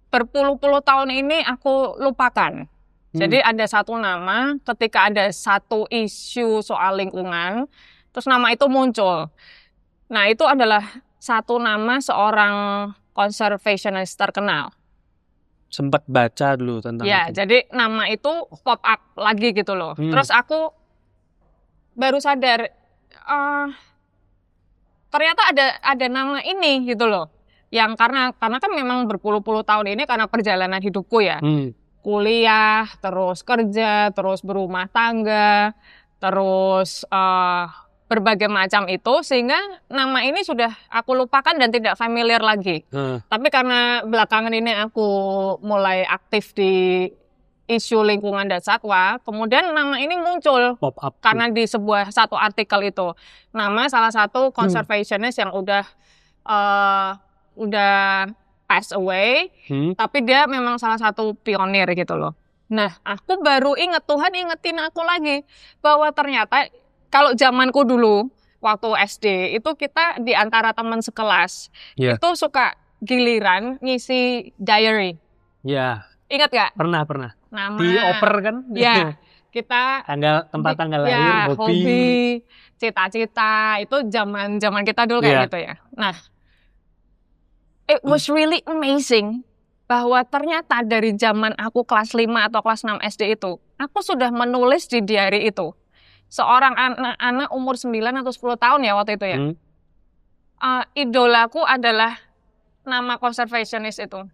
S1: berpuluh-puluh tahun ini aku lupakan. Jadi ada satu nama ketika ada satu isu soal lingkungan, terus nama itu muncul. Nah itu adalah satu nama seorang conservationist terkenal.
S2: Sempat baca dulu tentang
S1: ya,
S2: itu.
S1: Jadi nama itu pop up lagi gitu loh. Terus aku baru sadar ternyata ada nama ini gitu loh. Yang karena kan memang berpuluh-puluh tahun ini karena perjalanan hidupku ya. Kuliah, terus kerja, terus berumah tangga, terus berbagai macam itu, sehingga nama ini sudah aku lupakan dan tidak familiar lagi. Tapi karena belakangan ini aku mulai aktif di isu lingkungan dan satwa, kemudian nama ini muncul
S2: pop up
S1: karena di satu artikel itu nama salah satu conservationist yang udah pass away, tapi dia memang salah satu pionir gitu loh. Nah, aku baru inget, Tuhan ingetin aku lagi bahwa ternyata kalau zamanku dulu waktu SD itu kita di antara teman sekelas itu suka giliran ngisi diary.
S2: Iya.
S1: Ingat gak?
S2: Pernah.
S1: Nama.
S2: Di oper kan?
S1: Ya. Kita
S2: tempat tanggal lahir,
S1: hobi, cita-cita, itu zaman kita dulu kayak gitu ya. Nah, it was really amazing bahwa ternyata dari zaman aku kelas 5 atau kelas 6 SD itu, aku sudah menulis di diary itu. Seorang anak umur 9 atau 10 tahun ya waktu itu ya. Idolaku adalah nama conservationist itu.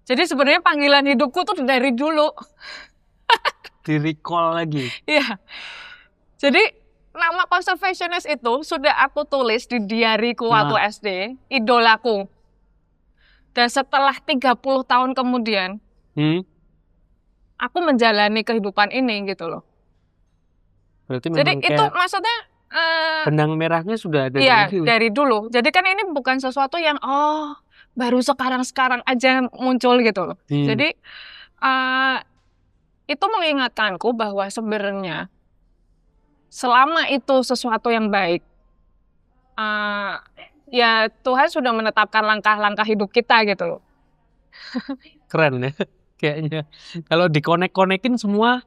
S1: Jadi sebenarnya panggilan hidupku tuh dari dulu.
S2: Di-recall lagi.
S1: Iya. Jadi nama conservationist itu sudah aku tulis di diariku waktu SD, idolaku. Dan setelah 30 tahun kemudian, aku menjalani kehidupan ini gitu loh.
S2: Berarti
S1: jadi itu maksudnya
S2: benang merahnya sudah ada
S1: dari dulu. Jadi kan ini bukan sesuatu yang baru sekarang aja muncul gitu loh. Jadi itu mengingatkanku bahwa sebenarnya selama itu sesuatu yang baik, ya Tuhan sudah menetapkan langkah-langkah hidup kita gitu loh.
S2: Keren ya kayaknya. Kalau dikonek-konekin semua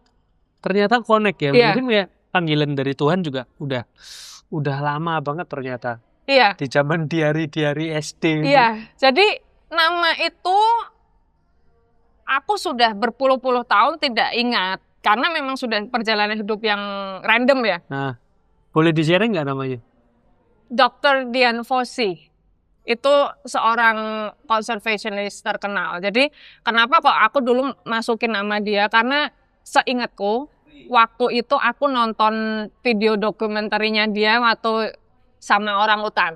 S2: ternyata connect ya. Mungkin ya panggilan dari Tuhan juga udah lama banget ternyata.
S1: Iya.
S2: Di zaman diary SD.
S1: Iya. Jadi nama itu aku sudah berpuluh-puluh tahun tidak ingat karena memang sudah perjalanan hidup yang random ya.
S2: Nah, boleh di-share nggak namanya?
S1: Dr. Dian Fossey. Itu seorang conservationist terkenal. Jadi kenapa kok aku dulu masukin nama dia? Karena seingatku waktu itu aku nonton video dokumenterinya dia waktu sama orang utan.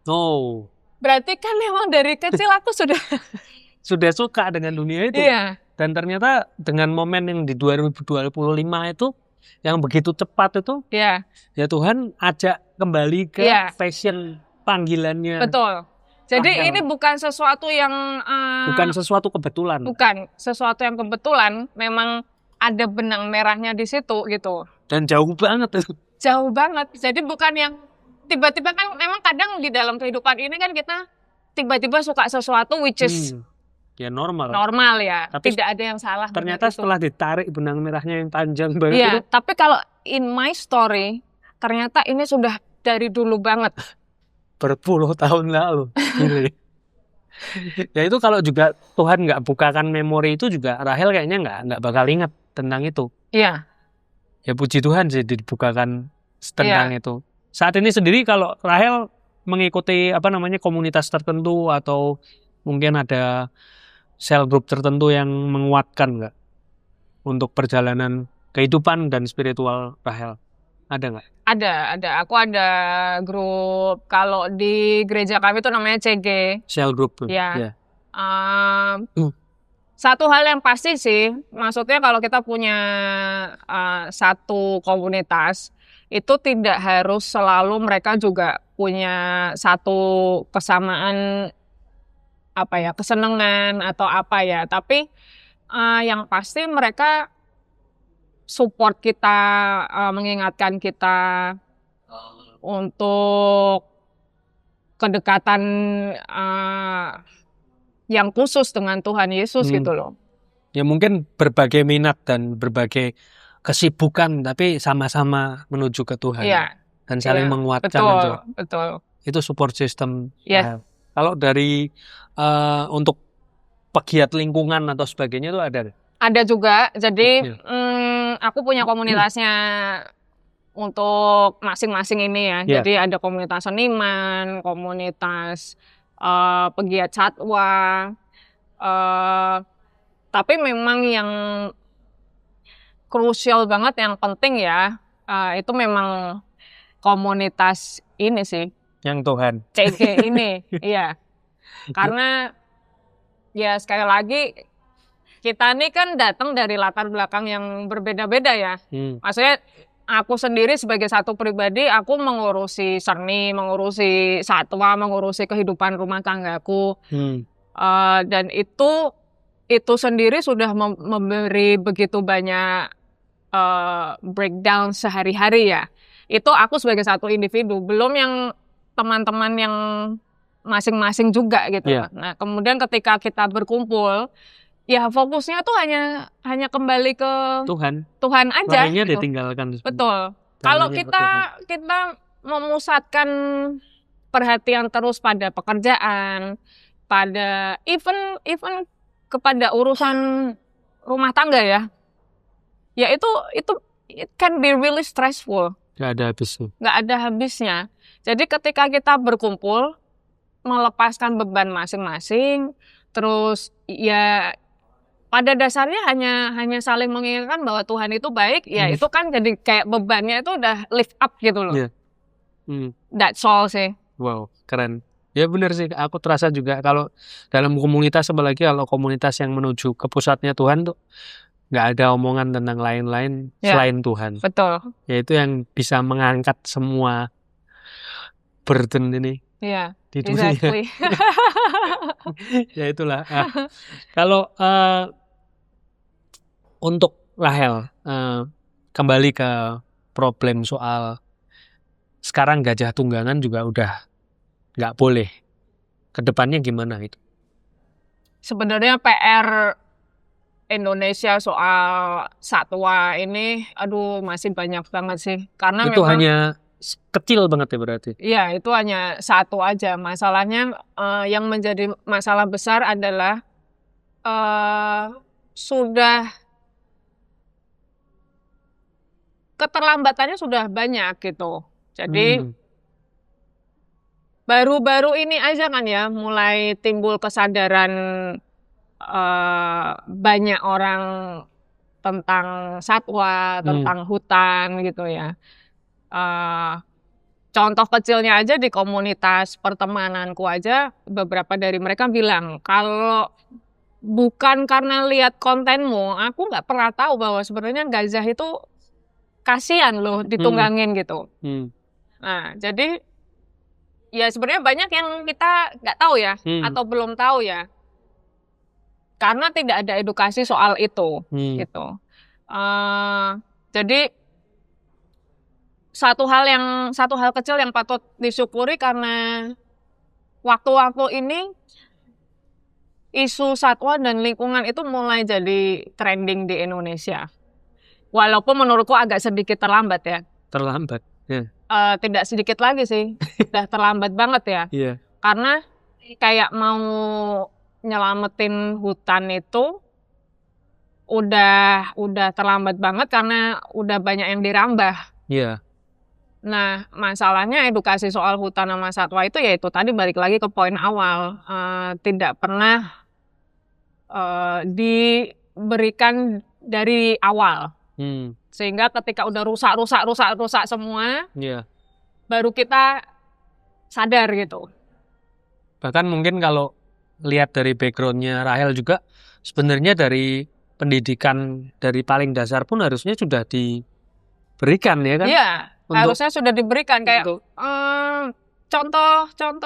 S2: Oh.
S1: Berarti kan memang dari kecil aku
S2: sudah suka dengan dunia itu.
S1: Iya.
S2: Dan ternyata dengan momen yang di 2025 itu yang begitu cepat itu, ya Tuhan ajak kembali ke passion panggilannya.
S1: Betul. Jadi ini bukan sesuatu yang
S2: bukan sesuatu kebetulan.
S1: Bukan sesuatu yang kebetulan, memang ada benang merahnya di situ gitu.
S2: Dan jauh banget itu.
S1: Jauh banget. Jadi bukan yang tiba-tiba kan memang kadang di dalam kehidupan ini kan kita tiba-tiba suka sesuatu which is
S2: ya normal.
S1: Normal ya.
S2: Tapi
S1: tidak ada yang salah.
S2: Ternyata setelah ditarik benang merahnya yang panjang banget itu.
S1: Tapi kalau in my story ternyata ini sudah dari dulu banget.
S2: Berpuluh tahun lalu. Ya itu kalau juga Tuhan nggak bukakan memori itu juga Rahel kayaknya nggak bakal ingat tentang itu.
S1: Iya,
S2: Ya puji Tuhan sih dibukakan tentang
S1: iya.
S2: itu. Saat ini sendiri kalau Rahel mengikuti komunitas tertentu atau mungkin ada sel grup tertentu yang menguatkan nggak untuk perjalanan kehidupan dan spiritual Rahel? Ada nggak?
S1: Ada. Aku ada grup, kalau di gereja kami itu namanya CG.
S2: Sel group.
S1: Ya.
S2: Ya.
S1: Satu hal yang pasti sih, maksudnya kalau kita punya satu komunitas, itu tidak harus selalu mereka juga punya satu kesamaan kesenangan atau apa ya. Tapi yang pasti mereka support kita, mengingatkan kita untuk kedekatan yang khusus dengan Tuhan Yesus gitu loh.
S2: Ya mungkin berbagai minat dan berbagai kesibukan tapi sama-sama menuju ke Tuhan.
S1: Iya.
S2: Dan saling menguatkan aja.
S1: Betul.
S2: Itu support system.
S1: Yes.
S2: Kalau dari untuk pegiat lingkungan atau sebagainya itu ada?
S1: Ada juga. Jadi aku punya komunitasnya untuk masing-masing ini ya. Jadi ada komunitas seniman, komunitas pegiat satwa. Tapi memang yang krusial banget, yang penting ya, itu memang komunitas ini sih.
S2: Yang Tuhan.
S1: CG ini, iya. Karena ya sekali lagi kita ini kan datang dari latar belakang yang berbeda-beda ya. Maksudnya aku sendiri sebagai satu pribadi, aku mengurusi seni, mengurusi satwa, mengurusi kehidupan rumah tanggaku. Dan itu sendiri sudah memberi begitu banyak breakdown sehari-hari ya. Itu aku sebagai satu individu, belum yang teman-teman yang masing-masing juga gitu.
S2: Yeah.
S1: Nah, kemudian ketika kita berkumpul, ya fokusnya tuh hanya kembali ke Tuhan aja.
S2: Lainnya
S1: gitu.
S2: Ditinggalkan.
S1: Betul. Kalau kita memusatkan perhatian terus pada pekerjaan, pada even kepada urusan rumah tangga ya itu it can be really stressful. Nggak ada habisnya. Jadi ketika kita berkumpul, melepaskan beban masing-masing, terus ya pada dasarnya hanya saling mengingatkan bahwa Tuhan itu baik, ya itu kan jadi kayak bebannya itu udah lift up gitu loh. That's all sih.
S2: Wow, keren. Ya benar sih, aku terasa juga kalau dalam komunitas, apalagi kalau komunitas yang menuju ke pusatnya Tuhan tuh nggak ada omongan tentang lain-lain selain Tuhan.
S1: Betul.
S2: Yaitu yang bisa mengangkat semua burden ini di dunia.
S1: Exactly.
S2: Ya itulah. Kalau untuk Rahel, kembali ke problem soal sekarang gajah tunggangan juga udah nggak boleh. Kedepannya gimana itu?
S1: Sebenarnya PR Indonesia soal satwa ini, masih banyak banget sih. Karena
S2: itu
S1: memang
S2: hanya kecil banget ya berarti?
S1: Iya, itu hanya satu aja. Masalahnya yang menjadi masalah besar adalah sudah keterlambatannya sudah banyak gitu. Jadi baru-baru ini aja kan ya mulai timbul kesadaran banyak orang tentang satwa, tentang hutan gitu ya. Contoh kecilnya aja di komunitas pertemananku aja, beberapa dari mereka bilang, kalau bukan karena lihat kontenmu, aku nggak pernah tahu bahwa sebenarnya gajah itu kasihan loh ditunggangin gitu. Nah, jadi ya sebenarnya banyak yang kita nggak tahu ya, atau belum tahu ya. Karena tidak ada edukasi soal itu, gitu. Jadi satu hal kecil yang patut disyukuri, karena waktu-waktu ini isu satwa dan lingkungan itu mulai jadi trending di Indonesia. Walaupun menurutku agak sedikit terlambat ya.
S2: Terlambat, ya.
S1: Tidak sedikit lagi sih, udah terlambat banget ya.
S2: Yeah.
S1: Karena kayak mau nyelamatin hutan itu udah terlambat banget karena udah banyak yang dirambah.
S2: Iya.
S1: Nah, masalahnya edukasi soal hutan sama satwa itu ya itu tadi balik lagi ke poin awal, tidak pernah diberikan dari awal. Sehingga ketika udah rusak semua, baru kita sadar gitu.
S2: Bahkan mungkin kalau lihat dari backgroundnya Rahel juga, sebenarnya dari pendidikan dari paling dasar pun harusnya sudah diberikan ya kan?
S1: Iya, harusnya sudah diberikan kayak contoh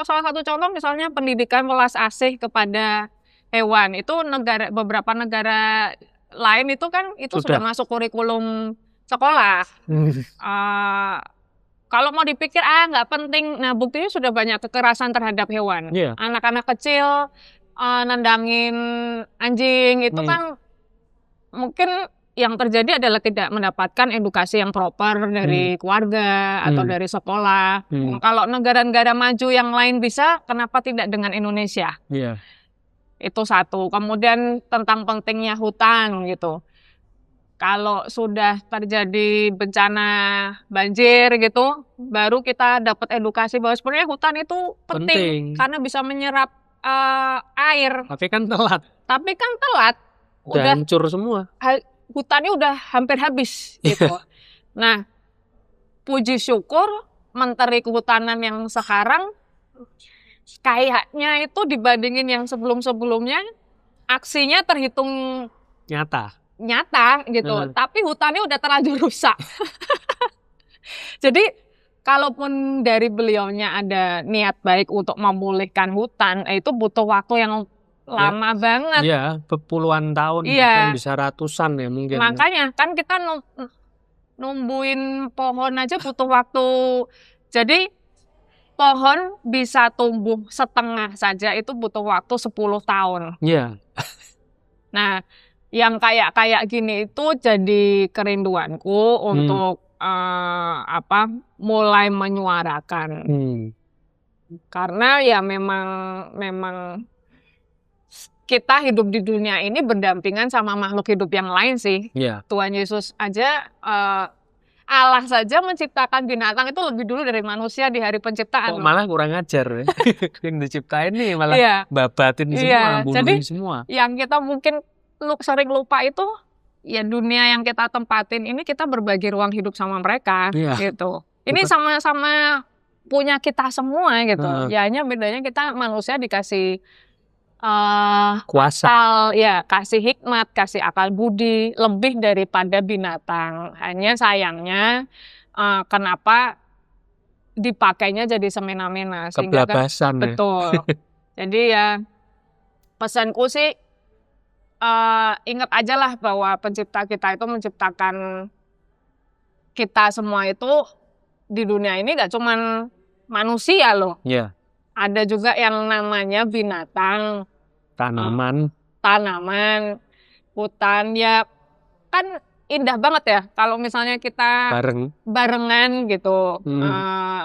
S1: salah satu contoh misalnya pendidikan welas asih kepada hewan itu beberapa negara lain itu kan itu sudah masuk kurikulum sekolah. Kalau mau dipikir nggak penting, nah buktinya sudah banyak kekerasan terhadap hewan. Anak-anak kecil nendangin anjing itu kan mungkin yang terjadi adalah tidak mendapatkan edukasi yang proper dari keluarga atau dari sekolah. Kalau negara-negara maju yang lain bisa, kenapa tidak dengan Indonesia? Itu satu. Kemudian tentang pentingnya hutan gitu. Kalau sudah terjadi bencana banjir gitu, baru kita dapat edukasi bahwa sebenarnya hutan itu penting. Karena bisa menyerap air.
S2: Tapi kan telat.
S1: Udah
S2: hancur semua.
S1: Hutannya udah hampir habis gitu. Nah, puji syukur Menteri Kehutanan yang sekarang kayaknya itu dibandingin yang sebelum-sebelumnya aksinya terhitung nyata gitu. Tapi hutannya udah terlanjur rusak. Jadi kalaupun dari beliaunya ada niat baik untuk memulihkan hutan, itu butuh waktu yang lama banget.
S2: Iya, puluhan tahun, kan bisa ratusan ya mungkin.
S1: Makanya kan kita numbuhin pohon aja butuh waktu. Jadi pohon bisa tumbuh setengah saja itu butuh waktu 10 tahun.
S2: Iya.
S1: Nah, yang kayak gini itu jadi kerinduanku untuk mulai menyuarakan. Karena ya memang kita hidup di dunia ini berdampingan sama makhluk hidup yang lain sih. Tuhan Yesus aja Allah saja menciptakan binatang itu lebih dulu dari manusia di hari penciptaan.
S2: Kok malah kurang ajar ya. Yang diciptain nih malah babatin semua, bunuhin semua.
S1: Yang kita mungkin sering lupa itu ya dunia yang kita tempatin ini kita berbagi ruang hidup sama mereka gitu. Ini sama-sama punya kita semua gitu. Ya hanya bedanya kita manusia dikasih
S2: kuasa,
S1: kasih hikmat, kasih akal budi lebih daripada binatang. Hanya sayangnya kenapa dipakainya jadi semena-mena sehingga
S2: keblabasan ya.
S1: Betul. Jadi ya pesanku sih ingat aja lah bahwa pencipta kita itu menciptakan kita semua itu di dunia ini gak cuman manusia loh. Ada juga yang namanya binatang, tanaman, hutan ya kan indah banget ya kalau misalnya kita barengan gitu,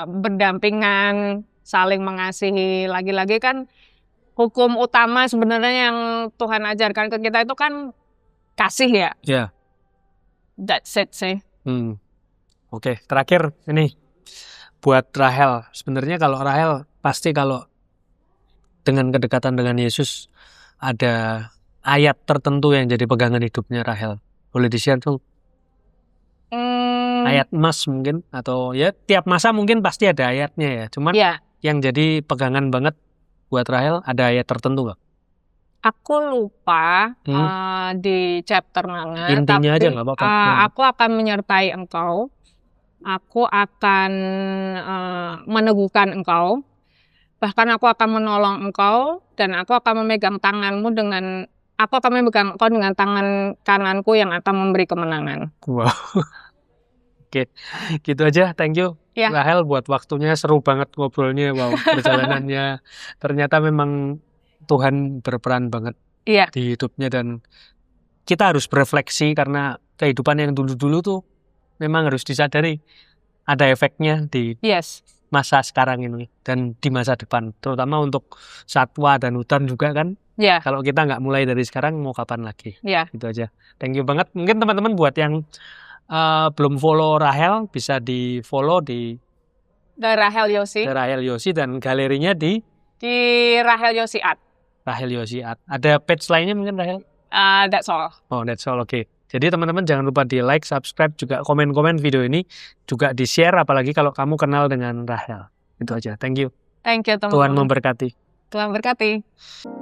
S1: berdampingan, saling mengasihi. Lagi-lagi kan hukum utama sebenarnya yang Tuhan ajarkan ke kita itu kan kasih ya. That's it sih.
S2: Oke, terakhir ini buat Rahel. Sebenarnya kalau Rahel pasti kalau dengan kedekatan dengan Yesus ada ayat tertentu yang jadi pegangan hidupnya Rahel. Boleh di-share tuh? Ayat emas mungkin atau ya tiap masa mungkin pasti ada ayatnya ya. Cuman yang jadi pegangan banget buat Rahel ada ayat tertentu gak?
S1: Aku lupa di chapter mana.
S2: Intinya aja gak apa-apa.
S1: Aku akan menyertai engkau. Aku akan meneguhkan engkau. Bahkan aku akan menolong engkau. Dan aku akan memegang tanganmu aku akan memegang engkau dengan tangan kananku yang akan memberi kemenangan.
S2: Wow. Oke, gitu aja. Thank you. Rahel buat waktunya, seru banget ngobrolnya. Wow, perjalanannya ternyata memang Tuhan berperan banget di hidupnya dan kita harus berefleksi karena kehidupan yang dulu-dulu tuh memang harus disadari ada efeknya di masa sekarang ini dan di masa depan, terutama untuk satwa dan hutan juga kan.
S1: Ya,
S2: Kalau kita nggak mulai dari sekarang, mau kapan lagi?
S1: ya.
S2: Itu aja. Thank you banget. Mungkin teman-teman buat yang belum follow Rahel, bisa di follow di
S1: Dari Rahel Yosi.
S2: Rahel Yosi dan galerinya di
S1: Rahel Yosi Art.
S2: Rahel Yosi Art. Ada page lainnya mungkin Rahel?
S1: That's all.
S2: Oh, that's all. Oke. Jadi teman-teman jangan lupa di like, subscribe, juga komen-komen video ini, juga di share apalagi kalau kamu kenal dengan Rahel. Itu aja. Thank you.
S1: Thank you
S2: Tuhan
S1: teman-teman.
S2: memberkati.
S1: Tuhan berkati.